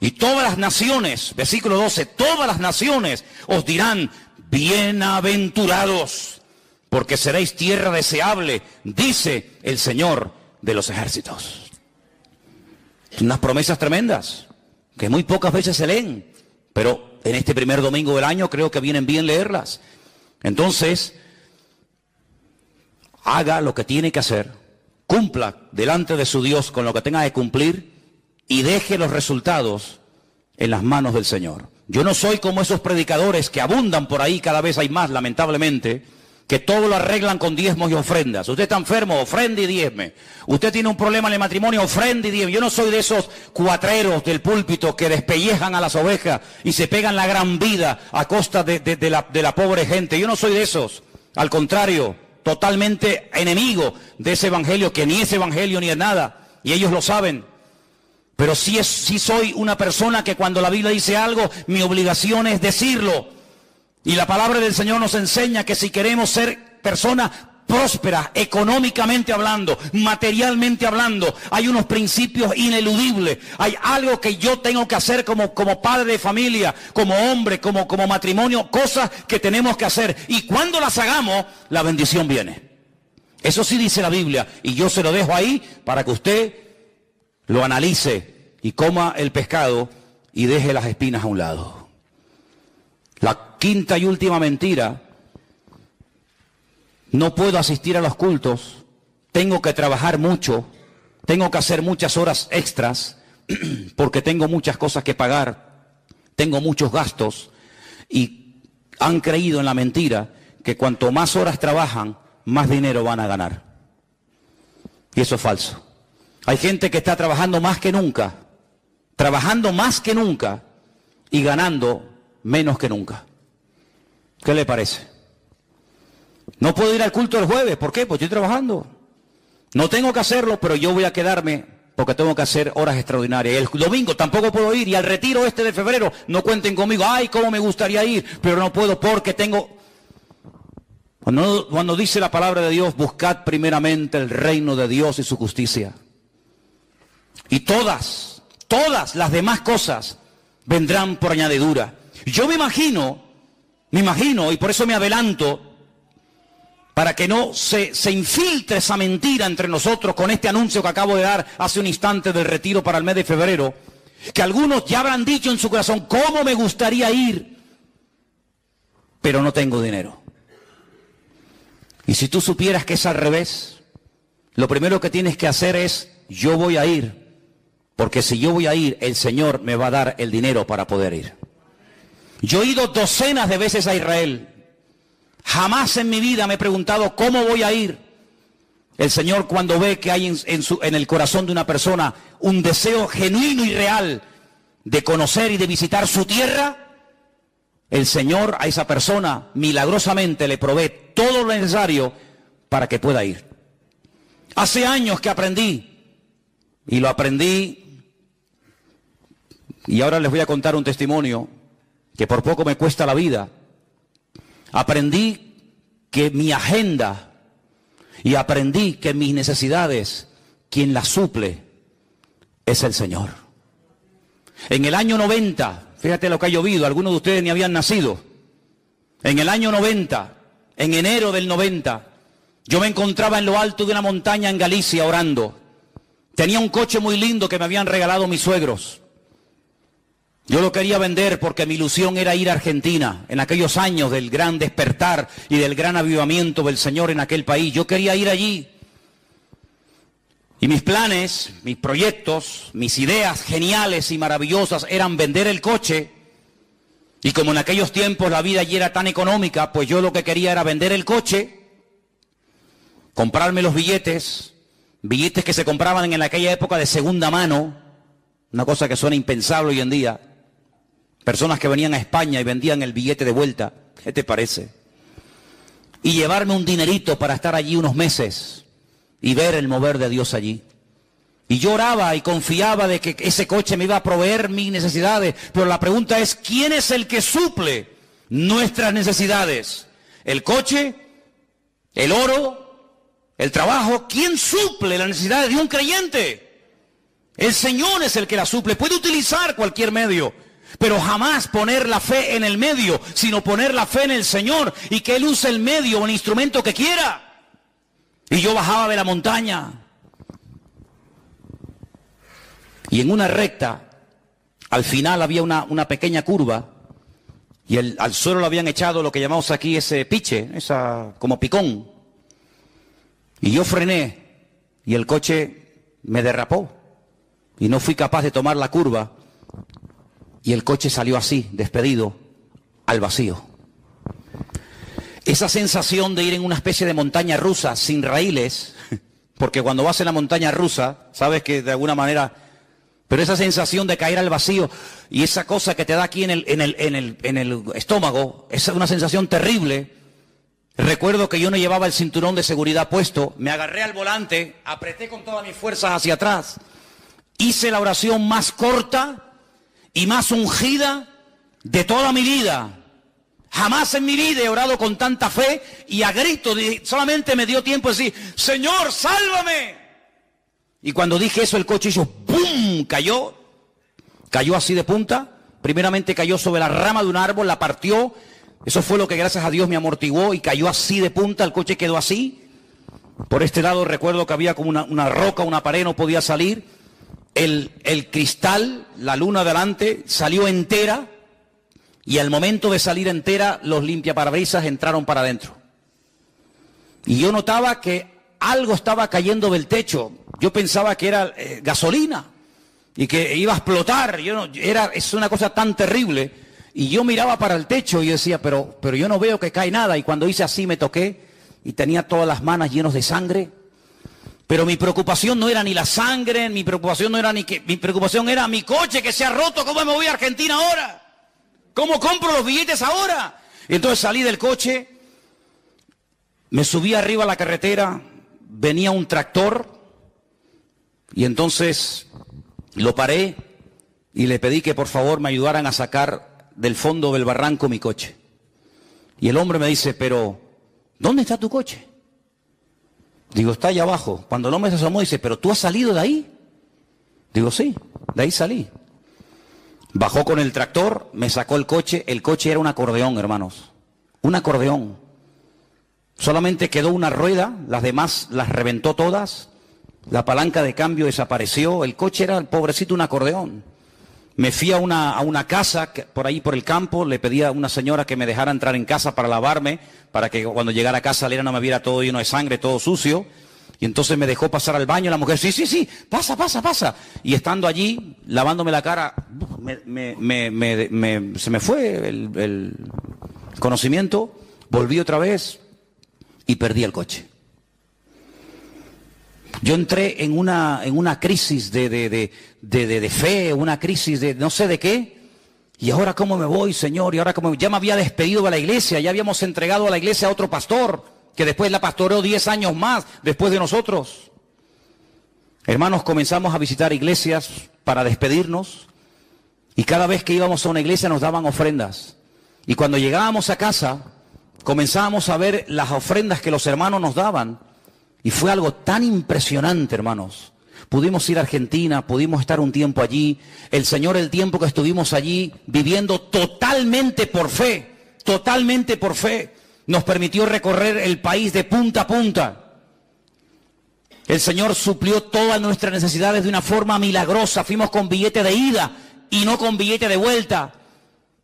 Y todas las naciones, versículo 12, todas las naciones os dirán, bienaventurados, porque seréis tierra deseable, dice el Señor de los ejércitos. Unas promesas tremendas, que muy pocas veces se leen, pero en este primer domingo del año creo que vienen bien leerlas. Entonces, haga lo que tiene que hacer, cumpla delante de su Dios con lo que tenga que cumplir y deje los resultados en las manos del Señor. Yo no soy como esos predicadores que abundan por ahí, cada vez hay más, lamentablemente, que todo lo arreglan con diezmos y ofrendas. Usted está enfermo, ofrende y diezme. Usted tiene un problema en el matrimonio, ofrende y diezme. Yo no soy de esos cuatreros del púlpito que despellejan a las ovejas y se pegan la gran vida a costa de la pobre gente. Yo no soy de esos. Al contrario, totalmente enemigo de ese evangelio, que ni es evangelio ni es nada. Y ellos lo saben. Pero sí soy una persona que cuando la Biblia dice algo, mi obligación es decirlo. Y la palabra del Señor nos enseña que si queremos ser personas prósperas, económicamente hablando, materialmente hablando, hay unos principios ineludibles. Hay algo que yo tengo que hacer como padre de familia, como hombre, como matrimonio, cosas que tenemos que hacer. Y cuando las hagamos, la bendición viene. Eso sí dice la Biblia. Y yo se lo dejo ahí para que usted lo analice y coma el pescado y deje las espinas a un lado. La quinta y última mentira: no puedo asistir a los cultos, tengo que trabajar mucho, tengo que hacer muchas horas extras, porque tengo muchas cosas que pagar, tengo muchos gastos, y han creído en la mentira que cuanto más horas trabajan, más dinero van a ganar. Y eso es falso. Hay gente que está trabajando más que nunca, y ganando menos que nunca. ¿Qué le parece? No puedo ir al culto el jueves. ¿Por qué? Pues estoy trabajando. No tengo que hacerlo, pero yo voy a quedarme porque tengo que hacer horas extraordinarias. El domingo tampoco puedo ir, y al retiro de febrero no cuenten conmigo. Ay, cómo me gustaría ir, pero no puedo porque tengo... Cuando dice la palabra de Dios, buscad primeramente el reino de Dios y su justicia, y todas las demás cosas vendrán por añadidura. Yo me imagino, y por eso me adelanto, para que no se infiltre esa mentira entre nosotros con este anuncio que acabo de dar hace un instante del retiro para el mes de febrero, que algunos ya habrán dicho en su corazón, ¿cómo me gustaría ir? Pero no tengo dinero. Y si tú supieras que es al revés, lo primero que tienes que hacer es, yo voy a ir, porque si yo voy a ir, el Señor me va a dar el dinero para poder ir. Yo he ido docenas de veces a Israel. Jamás en mi vida me he preguntado cómo voy a ir. El Señor, cuando ve que hay en el corazón de una persona un deseo genuino y real de conocer y de visitar su tierra, el Señor a esa persona milagrosamente le provee todo lo necesario para que pueda ir. Hace años que aprendí, y lo aprendí, y ahora les voy a contar un testimonio que por poco me cuesta la vida. Aprendí que mi agenda, y aprendí que mis necesidades, quien las suple es el Señor. En el año 90, fíjate lo que ha llovido, algunos de ustedes ni habían nacido. En el año 90, en enero del 90, yo me encontraba en lo alto de una montaña en Galicia orando. Tenía un coche muy lindo que me habían regalado mis suegros. Yo lo quería vender porque mi ilusión era ir a Argentina, en aquellos años del gran despertar y del gran avivamiento del Señor en aquel país. Yo quería ir allí. Y mis planes, mis proyectos, mis ideas geniales y maravillosas eran vender el coche. Y como en aquellos tiempos la vida allí era tan económica, pues yo lo que quería era vender el coche, comprarme los billetes que se compraban en aquella época de segunda mano, una cosa que suena impensable hoy en día. Personas que venían a España y vendían el billete de vuelta, ¿qué te parece? Y llevarme un dinerito para estar allí unos meses y ver el mover de Dios allí. Y yo oraba y confiaba de que ese coche me iba a proveer mis necesidades. Pero la pregunta es, ¿quién es el que suple nuestras necesidades? ¿El coche? ¿El oro? ¿El trabajo? ¿Quién suple las necesidades de un creyente? El Señor es el que la suple. Puede utilizar cualquier medio, pero jamás poner la fe en el medio, sino poner la fe en el Señor y que Él use el medio o el instrumento que quiera. Y yo bajaba de la montaña. Y en una recta, al final había una pequeña curva, y al suelo le habían echado lo que llamamos aquí ese piche, como picón. Y yo frené, y el coche me derrapó, y no fui capaz de tomar la curva, y el coche salió así, despedido, al vacío. Esa sensación de ir en una especie de montaña rusa sin raíles, porque cuando vas en la montaña rusa, sabes que de alguna manera... Pero esa sensación de caer al vacío y esa cosa que te da aquí en el estómago, es una sensación terrible. Recuerdo que yo no llevaba el cinturón de seguridad puesto, me agarré al volante, apreté con todas mis fuerzas hacia atrás, hice la oración más corta y más ungida de toda mi vida. Jamás en mi vida he orado con tanta fe y a grito, solamente me dio tiempo de decir, Señor, sálvame. Y cuando dije eso, el coche hizo ¡pum! Cayó así de punta. Primeramente cayó sobre la rama de un árbol, la partió. Eso fue lo que gracias a Dios me amortiguó y cayó así de punta, el coche quedó así. Por este lado recuerdo que había como una roca, una pared, no podía salir. El cristal, la luna delante, salió entera. Y al momento de salir entera, los limpiaparabrisas entraron para adentro. Y yo notaba que algo estaba cayendo del techo. Yo pensaba que era gasolina y que iba a explotar. Es una cosa tan terrible. Y yo miraba para el techo y decía, pero yo no veo que cae nada. Y cuando hice así me toqué y tenía todas las manos llenas de sangre. Pero mi preocupación no era ni la sangre, mi preocupación era mi coche que se ha roto. ¿Cómo me voy a Argentina ahora? ¿Cómo compro los billetes ahora? Y entonces salí del coche, me subí arriba a la carretera, venía un tractor. Y entonces lo paré y le pedí que por favor me ayudaran a sacar del fondo del barranco mi coche. Y el hombre me dice, pero ¿dónde está tu coche? Digo, está allá abajo. Cuando el hombre se asomó dice, ¿pero tú has salido de ahí? Digo, sí, de ahí salí. Bajó con el tractor, me sacó el coche era un acordeón, hermanos, un acordeón. Solamente quedó una rueda, las demás las reventó todas, la palanca de cambio desapareció, el coche era, pobrecito, un acordeón. Me fui a una casa por ahí por el campo, le pedí a una señora que me dejara entrar en casa para lavarme, para que cuando llegara a casa Elena no me viera todo lleno de sangre, todo sucio. Y entonces me dejó pasar al baño, la mujer, sí, pasa. Y estando allí, lavándome la cara, se me fue el conocimiento, volví otra vez y perdí el coche. Yo entré en una crisis de fe, una crisis de no sé de qué. Y ahora cómo me voy, Señor, y ahora cómo ya me había despedido de la iglesia, ya habíamos entregado a la iglesia a otro pastor, que después la pastoreó 10 años más después de nosotros. Hermanos, comenzamos a visitar iglesias para despedirnos y cada vez que íbamos a una iglesia nos daban ofrendas. Y cuando llegábamos a casa, comenzábamos a ver las ofrendas que los hermanos nos daban y fue algo tan impresionante, hermanos. Pudimos ir a Argentina, pudimos estar un tiempo allí. El Señor, el tiempo que estuvimos allí, viviendo totalmente por fe, nos permitió recorrer el país de punta a punta. El Señor suplió todas nuestras necesidades de una forma milagrosa. Fuimos con billete de ida y no con billete de vuelta.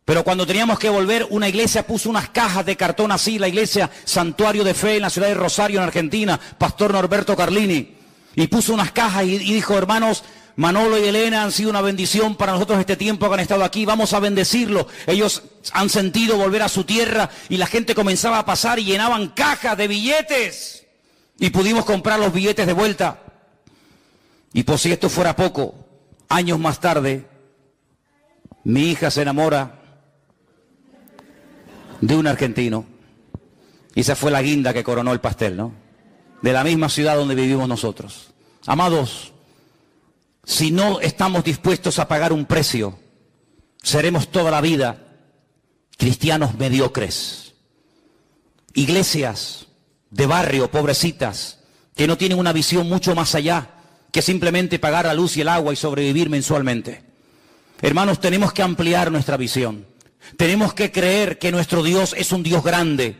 Pero cuando teníamos que volver, una iglesia puso unas cajas de cartón así, la iglesia Santuario de Fe en la ciudad de Rosario, en Argentina, Pastor Norberto Carlini. Y puso unas cajas y dijo, hermanos, Manolo y Elena han sido una bendición para nosotros este tiempo que han estado aquí, vamos a bendecirlos. Ellos han sentido volver a su tierra y la gente comenzaba a pasar y llenaban cajas de billetes. Y pudimos comprar los billetes de vuelta. Y por si esto fuera poco, años más tarde, mi hija se enamora de un argentino. Y esa fue la guinda que coronó el pastel, ¿no? De la misma ciudad donde vivimos nosotros. Amados, si no estamos dispuestos a pagar un precio, seremos toda la vida cristianos mediocres. Iglesias de barrio, pobrecitas, que no tienen una visión mucho más allá que simplemente pagar la luz y el agua y sobrevivir mensualmente. Hermanos, tenemos que ampliar nuestra visión. Tenemos que creer que nuestro Dios es un Dios grande,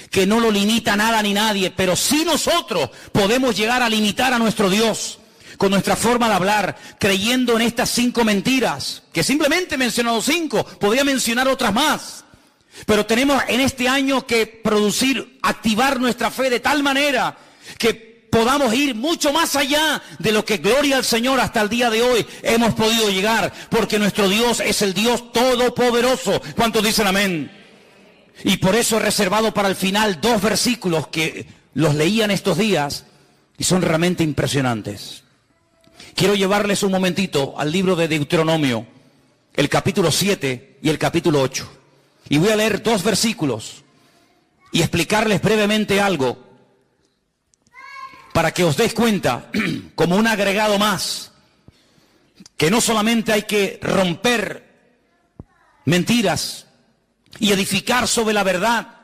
que no lo limita nada ni nadie, pero sí nosotros podemos llegar a limitar a nuestro Dios con nuestra forma de hablar, creyendo en estas 5 mentiras, que simplemente he mencionado 5, podría mencionar otras más. Pero tenemos en este año que producir, activar nuestra fe de tal manera que podamos ir mucho más allá de lo que, gloria al Señor, hasta el día de hoy hemos podido llegar, porque nuestro Dios es el Dios todopoderoso. ¿Cuántos dicen amén? Y por eso he reservado para el final 2 versículos que los leí en estos días y son realmente impresionantes. Quiero llevarles un momentito al libro de Deuteronomio, el capítulo 7 y el capítulo 8. Y voy a leer 2 versículos y explicarles brevemente algo para que os deis cuenta, como un agregado más, que no solamente hay que romper mentiras y edificar sobre la verdad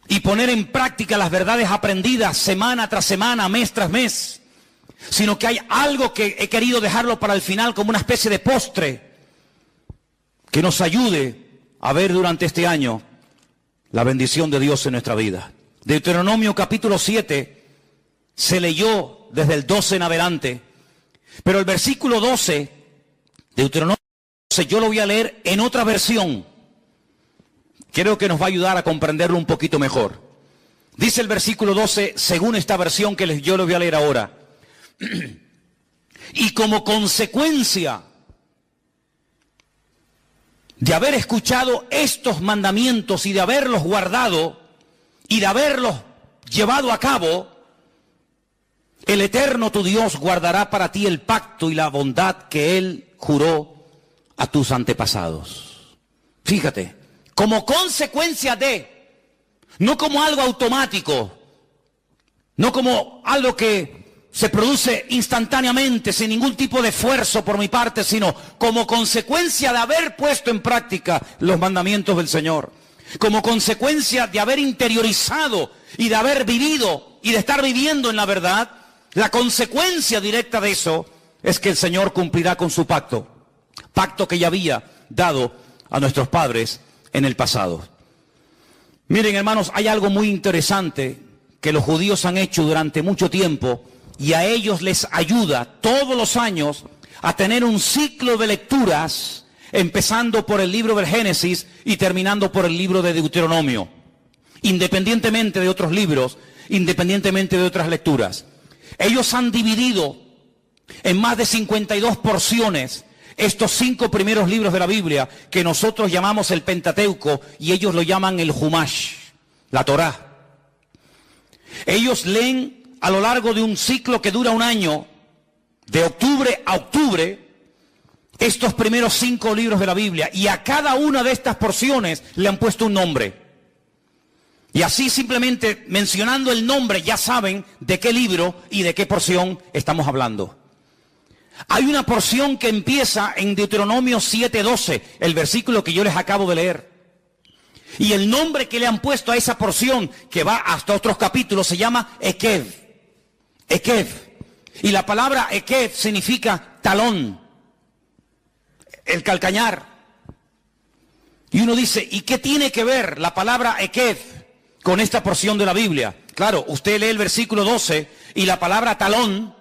y poner en práctica las verdades aprendidas semana tras semana, mes tras mes, sino que hay algo que he querido dejarlo para el final como una especie de postre que nos ayude a ver durante este año la bendición de Dios en nuestra vida. Deuteronomio capítulo 7 se leyó desde el 12 en adelante, pero el versículo 12, Deuteronomio 12, yo lo voy a leer en otra versión. Creo que nos va a ayudar a comprenderlo un poquito mejor. Dice el versículo 12, según esta versión que yo lo voy a leer ahora. Y como consecuencia de haber escuchado estos mandamientos y de haberlos guardado y de haberlos llevado a cabo, el Eterno tu Dios guardará para ti el pacto y la bondad que Él juró a tus antepasados. Fíjate, como consecuencia de, no como algo automático, no como algo que se produce instantáneamente, sin ningún tipo de esfuerzo por mi parte, sino como consecuencia de haber puesto en práctica los mandamientos del Señor, como consecuencia de haber interiorizado y de haber vivido y de estar viviendo en la verdad. La consecuencia directa de eso es que el Señor cumplirá con su pacto que ya había dado a nuestros padres en el pasado. Miren, hermanos, hay algo muy interesante que los judíos han hecho durante mucho tiempo, y a ellos les ayuda todos los años a tener un ciclo de lecturas, empezando por el libro del Génesis y terminando por el libro de Deuteronomio, independientemente de otros libros, independientemente de otras lecturas. Ellos han dividido en más de 52 porciones estos 5 primeros libros de la Biblia, que nosotros llamamos el Pentateuco y ellos lo llaman el Humash, la Torá. Ellos leen a lo largo de un ciclo que dura un año, de octubre a octubre, estos primeros 5 libros de la Biblia, y a cada una de estas porciones le han puesto un nombre. Y así, simplemente mencionando el nombre, ya saben de qué libro y de qué porción estamos hablando. Hay una porción que empieza en Deuteronomio 7:12, el versículo que yo les acabo de leer. Y el nombre que le han puesto a esa porción, que va hasta otros capítulos, se llama Ekev. Ekev. Y la palabra Ekev significa talón, el calcañar. Y uno dice, ¿y qué tiene que ver la palabra Ekev con esta porción de la Biblia? Claro, usted lee el versículo 12 y la palabra talón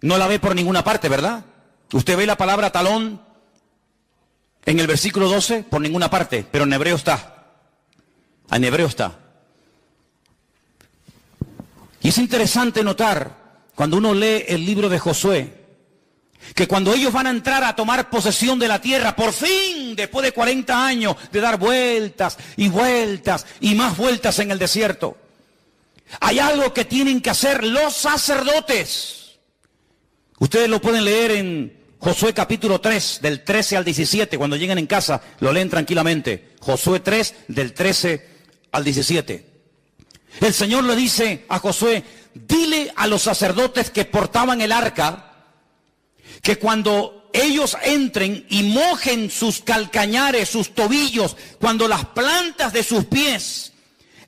no la ve por ninguna parte, ¿verdad? Usted ve la palabra talón en el versículo 12 por ninguna parte, pero en hebreo está. En hebreo está. Y es interesante notar, cuando uno lee el libro de Josué, que cuando ellos van a entrar a tomar posesión de la tierra, por fin, después de 40 años de dar vueltas y vueltas y más vueltas en el desierto, hay algo que tienen que hacer los sacerdotes. Ustedes lo pueden leer en Josué capítulo 3, del 13 al 17, cuando lleguen en casa, lo leen tranquilamente. Josué 3, del 13 al 17. El Señor le dice a Josué, dile a los sacerdotes que portaban el arca, que cuando ellos entren y mojen sus calcañares, sus tobillos, cuando las plantas de sus pies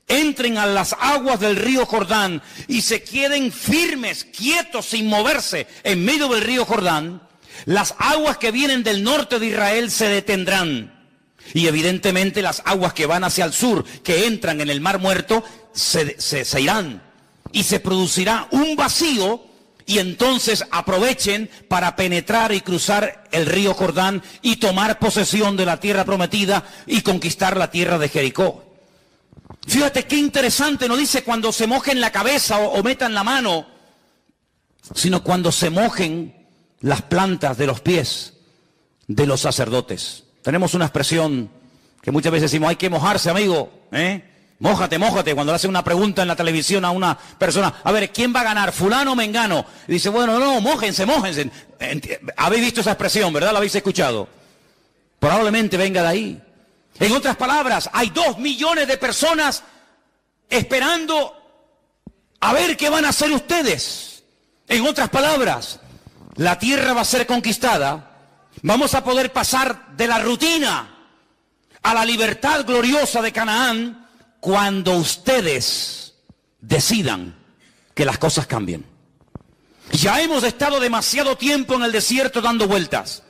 entren a las aguas del río Jordán y se queden firmes, quietos, sin moverse en medio del río Jordán, las aguas que vienen del norte de Israel se detendrán. Y evidentemente las aguas que van hacia el sur, que entran en el Mar Muerto, se irán. Y se producirá un vacío, y entonces aprovechen para penetrar y cruzar el río Jordán y tomar posesión de la tierra prometida y conquistar la tierra de Jericó. Fíjate qué interesante, no dice cuando se mojen la cabeza o metan la mano, sino cuando se mojen las plantas de los pies de los sacerdotes. Tenemos una expresión que muchas veces decimos, hay que mojarse, amigo, mójate, mójate, cuando le hacen una pregunta en la televisión a una persona, a ver, ¿quién va a ganar, fulano o mengano? Y dice, bueno, no, mójense, mójense. Habéis visto esa expresión, ¿verdad? ¿La habéis escuchado? Probablemente venga de ahí. En otras palabras, hay 2 millones de personas esperando a ver qué van a hacer ustedes. En otras palabras, la tierra va a ser conquistada. Vamos a poder pasar de la rutina a la libertad gloriosa de Canaán cuando ustedes decidan que las cosas cambien. Ya hemos estado demasiado tiempo en el desierto dando vueltas.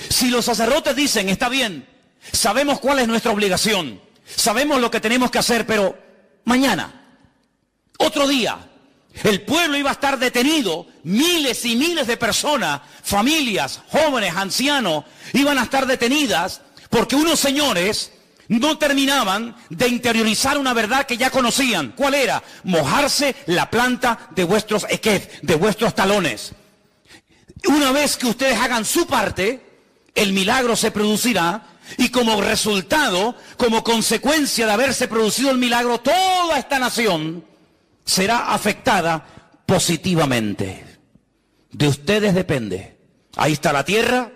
Si los sacerdotes dicen, está bien, sabemos cuál es nuestra obligación, sabemos lo que tenemos que hacer, pero mañana, otro día, el pueblo iba a estar detenido, miles y miles de personas, familias, jóvenes, ancianos, iban a estar detenidas porque unos señores no terminaban de interiorizar una verdad que ya conocían. ¿Cuál era? Mojarse la planta de vuestros equef, de vuestros talones. Una vez que ustedes hagan su parte, el milagro se producirá. Y como resultado, como consecuencia de haberse producido el milagro, toda esta nación será afectada positivamente. De ustedes depende. Ahí está la tierra,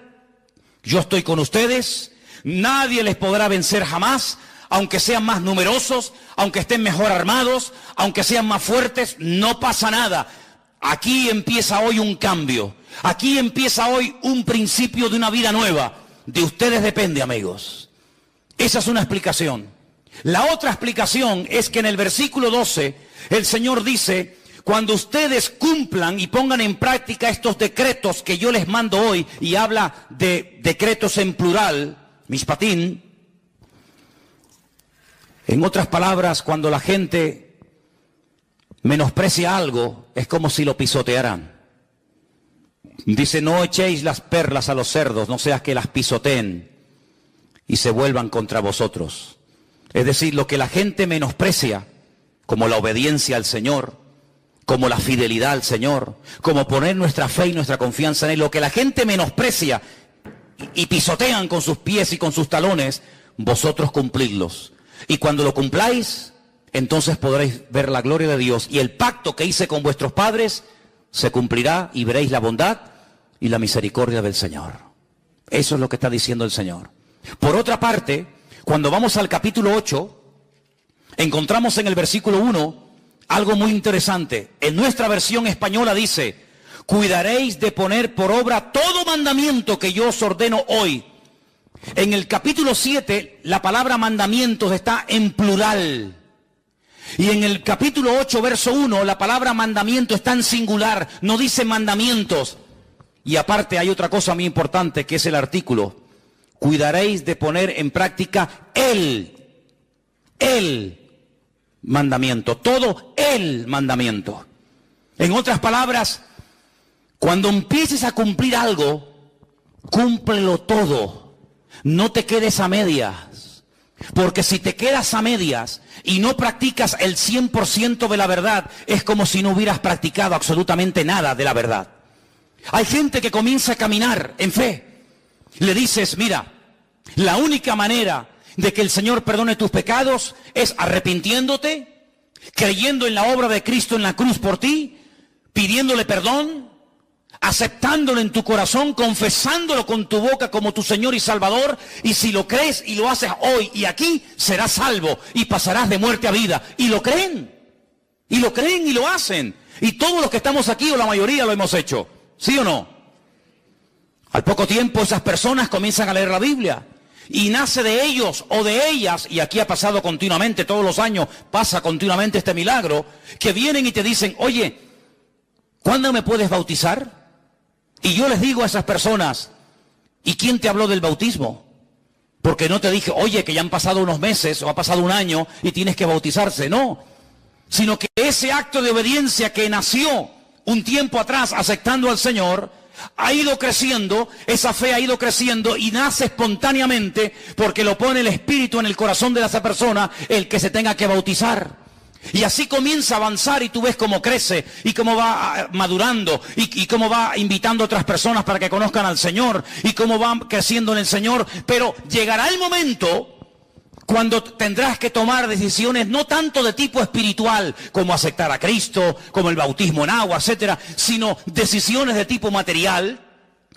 yo estoy con ustedes, nadie les podrá vencer jamás, aunque sean más numerosos, aunque estén mejor armados, aunque sean más fuertes, no pasa nada. Aquí empieza hoy un cambio. Aquí empieza hoy un principio de una vida nueva. De ustedes depende, amigos. Esa es una explicación. La otra explicación es que en el versículo 12 el Señor dice: cuando ustedes cumplan y pongan en práctica estos decretos que yo les mando hoy, y habla de decretos en plural, mishpatim. En otras palabras, cuando la gente menosprecia algo, es como si lo pisotearan. Dice: no echéis las perlas a los cerdos, no sea que las pisoteen y se vuelvan contra vosotros. Es decir, lo que la gente menosprecia, como la obediencia al Señor, como la fidelidad al Señor, como poner nuestra fe y nuestra confianza en Él, lo que la gente menosprecia y pisotean con sus pies y con sus talones, vosotros cumplidlos. Y cuando lo cumpláis, entonces podréis ver la gloria de Dios, y el pacto que hice con vuestros padres se cumplirá, y veréis la bondad y la misericordia del Señor. Eso es lo que está diciendo el Señor. Por otra parte, cuando vamos al capítulo 8, encontramos en el versículo 1 algo muy interesante. En nuestra versión española dice: cuidaréis de poner por obra todo mandamiento que yo os ordeno hoy. En el capítulo 7, la palabra mandamientos está en plural. Y en el capítulo 8, verso 1, la palabra mandamiento está en singular, no dice mandamientos. Y aparte hay otra cosa muy importante, que es el artículo: cuidaréis de poner en práctica el mandamiento, todo el mandamiento. En otras palabras, cuando empieces a cumplir algo, cúmplelo todo. No te quedes a medias. Porque si te quedas a medias y no practicas el 100% de la verdad, es como si no hubieras practicado absolutamente nada de la verdad. Hay gente que comienza a caminar en fe. Le dices: mira, la única manera de que el Señor perdone tus pecados es arrepintiéndote, creyendo en la obra de Cristo en la cruz por ti, pidiéndole perdón, aceptándolo en tu corazón, confesándolo con tu boca como tu Señor y Salvador, y si lo crees y lo haces hoy y aquí, serás salvo y pasarás de muerte a vida. Y lo creen, y lo hacen. Y todos los que estamos aquí, o la mayoría, lo hemos hecho. ¿Sí o no? Al poco tiempo esas personas comienzan a leer la Biblia, y nace de ellos o de ellas, y aquí ha pasado continuamente, todos los años pasa continuamente este milagro, que vienen y te dicen: oye, ¿cuándo me puedes bautizar? Y yo les digo a esas personas: ¿y quién te habló del bautismo? Porque no te dije: oye, que ya han pasado unos meses o ha pasado un año y tienes que bautizarse. No, sino que ese acto de obediencia que nació un tiempo atrás aceptando al Señor, ha ido creciendo, esa fe ha ido creciendo y nace espontáneamente porque lo pone el Espíritu en el corazón de esa persona el que se tenga que bautizar. Y así comienza a avanzar, y tú ves cómo crece y cómo va madurando y cómo va invitando a otras personas para que conozcan al Señor y cómo va creciendo en el Señor. Pero llegará el momento cuando tendrás que tomar decisiones no tanto de tipo espiritual, como aceptar a Cristo, como el bautismo en agua, etcétera, sino decisiones de tipo material,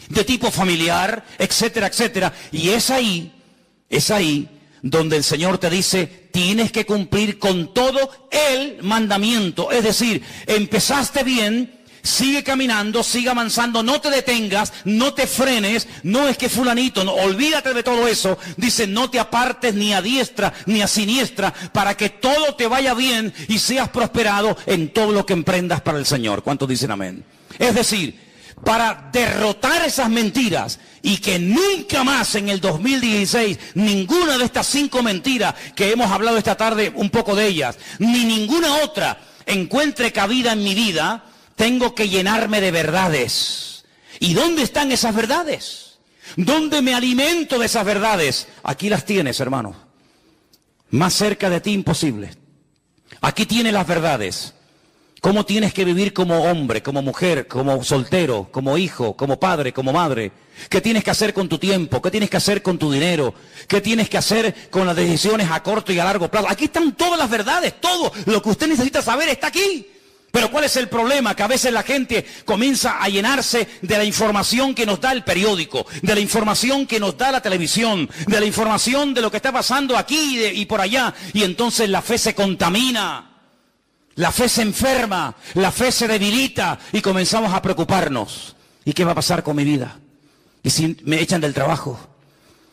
de tipo familiar, etcétera, etcétera. Y es ahí donde el Señor te dice: tienes que cumplir con todo el mandamiento. Es decir, empezaste bien, sigue caminando, sigue avanzando, no te detengas, no te frenes. No es que fulanito, no, olvídate de todo eso. Dice: no te apartes ni a diestra ni a siniestra, para que todo te vaya bien y seas prosperado en todo lo que emprendas para el Señor. ¿Cuántos dicen amén? Es decir, para derrotar esas mentiras y que nunca más en el 2016 ninguna de estas 5 mentiras que hemos hablado esta tarde, un poco de ellas, ni ninguna otra encuentre cabida en mi vida, tengo que llenarme de verdades. ¿Y dónde están esas verdades? ¿Dónde me alimento de esas verdades? Aquí las tienes, hermano. Más cerca de ti imposible. Aquí tienes las verdades. Cómo tienes que vivir como hombre, como mujer, como soltero, como hijo, como padre, como madre. ¿Qué tienes que hacer con tu tiempo? ¿Qué tienes que hacer con tu dinero? ¿Qué tienes que hacer con las decisiones a corto y a largo plazo? Aquí están todas las verdades, todo lo que usted necesita saber está aquí. Pero ¿cuál es el problema? Que a veces la gente comienza a llenarse de la información que nos da el periódico, de la información que nos da la televisión, de la información de lo que está pasando aquí y por allá, y entonces la fe se contamina. La fe se enferma, la fe se debilita y comenzamos a preocuparnos. ¿Y qué va a pasar con mi vida? ¿Y si me echan del trabajo?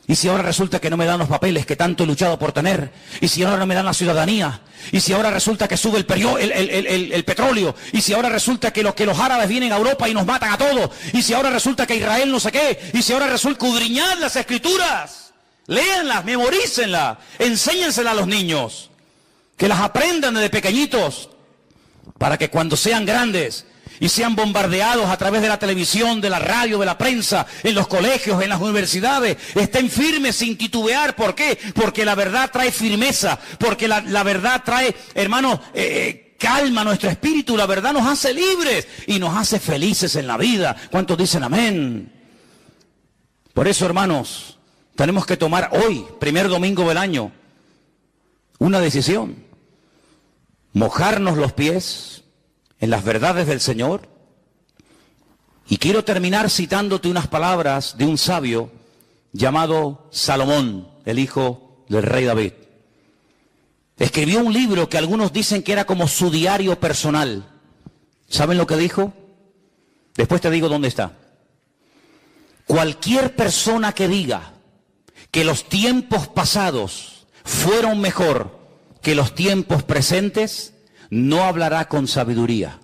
¿Y si ahora resulta que no me dan los papeles que tanto he luchado por tener? ¿Y si ahora no me dan la ciudadanía? ¿Y si ahora resulta que sube el petróleo? ¿Y si ahora resulta que los árabes vienen a Europa y nos matan a todos? ¿Y si ahora resulta que Israel no sé qué? ¿Y si ahora resulta escudriñad las escrituras? Léanlas, memorícenlas, enséñenselas a los niños. Que las aprendan desde pequeñitos, para que cuando sean grandes y sean bombardeados a través de la televisión, de la radio, de la prensa, en los colegios, en las universidades, estén firmes sin titubear. ¿Por qué? Porque la verdad trae firmeza, porque la verdad trae, hermanos, calma a nuestro espíritu, la verdad nos hace libres y nos hace felices en la vida. ¿Cuántos dicen amén? Por eso, hermanos, tenemos que tomar hoy, primer domingo del año, una decisión. Mojarnos los pies en las verdades del Señor. Y quiero terminar citándote unas palabras de un sabio llamado Salomón, el hijo del rey David. Escribió un libro que algunos dicen que era como su diario personal. ¿Saben lo que dijo? Después te digo dónde está. Cualquier persona que diga que los tiempos pasados fueron mejor que los tiempos presentes, no hablará con sabiduría.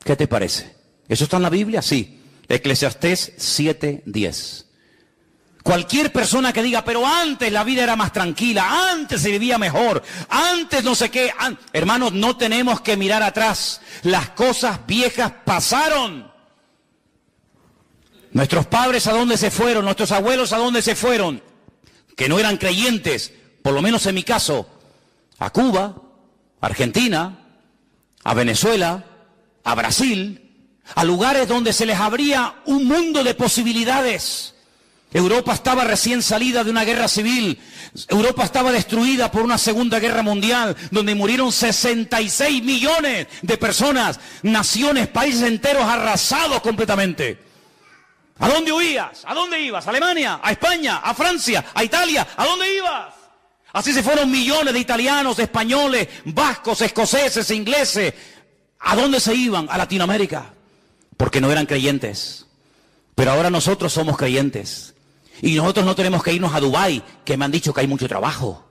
¿Qué te parece? ¿Eso está en la Biblia? Sí. Eclesiastés 7:10. Cualquier persona que diga, pero antes la vida era más tranquila, antes se vivía mejor, antes no sé qué. Hermanos, no tenemos que mirar atrás. Las cosas viejas pasaron. Nuestros padres, ¿a dónde se fueron? Nuestros abuelos, ¿a dónde se fueron? Que no eran creyentes, por lo menos en mi caso. A Cuba, a Argentina, a Venezuela, a Brasil, a lugares donde se les abría un mundo de posibilidades. Europa estaba recién salida de una guerra civil, Europa estaba destruida por una segunda guerra mundial, donde murieron 66 millones de personas, naciones, países enteros arrasados completamente. ¿A dónde huías? ¿A dónde ibas? ¿A Alemania? ¿A España? ¿A Francia? ¿A Italia? ¿A dónde ibas? Así se fueron millones de italianos, de españoles, vascos, escoceses, ingleses. ¿A dónde se iban? A Latinoamérica. Porque no eran creyentes. Pero ahora nosotros somos creyentes. Y nosotros no tenemos que irnos a Dubái, que me han dicho que hay mucho trabajo.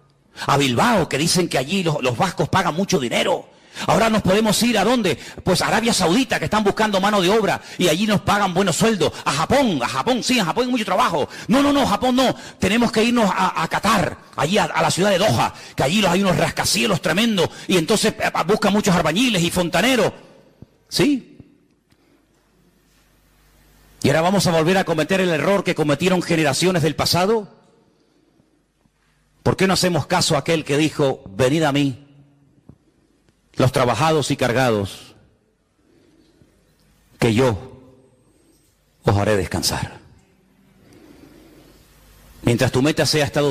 A Bilbao, que dicen que allí los vascos pagan mucho dinero. Ahora nos podemos ir ¿a dónde? Pues a Arabia Saudita, que están buscando mano de obra y allí nos pagan buenos sueldos. A Japón, sí, en Japón hay mucho trabajo. No, Japón no. Tenemos que irnos a Qatar, allí a la ciudad de Doha, que allí hay unos rascacielos tremendos y entonces buscan muchos albañiles y fontaneros. ¿Sí? ¿Y ahora vamos a volver a cometer el error que cometieron generaciones del pasado? ¿Por qué no hacemos caso a aquel que dijo, venid a mí, los trabajados y cargados, que yo os haré descansar? Mientras tu meta sea Estados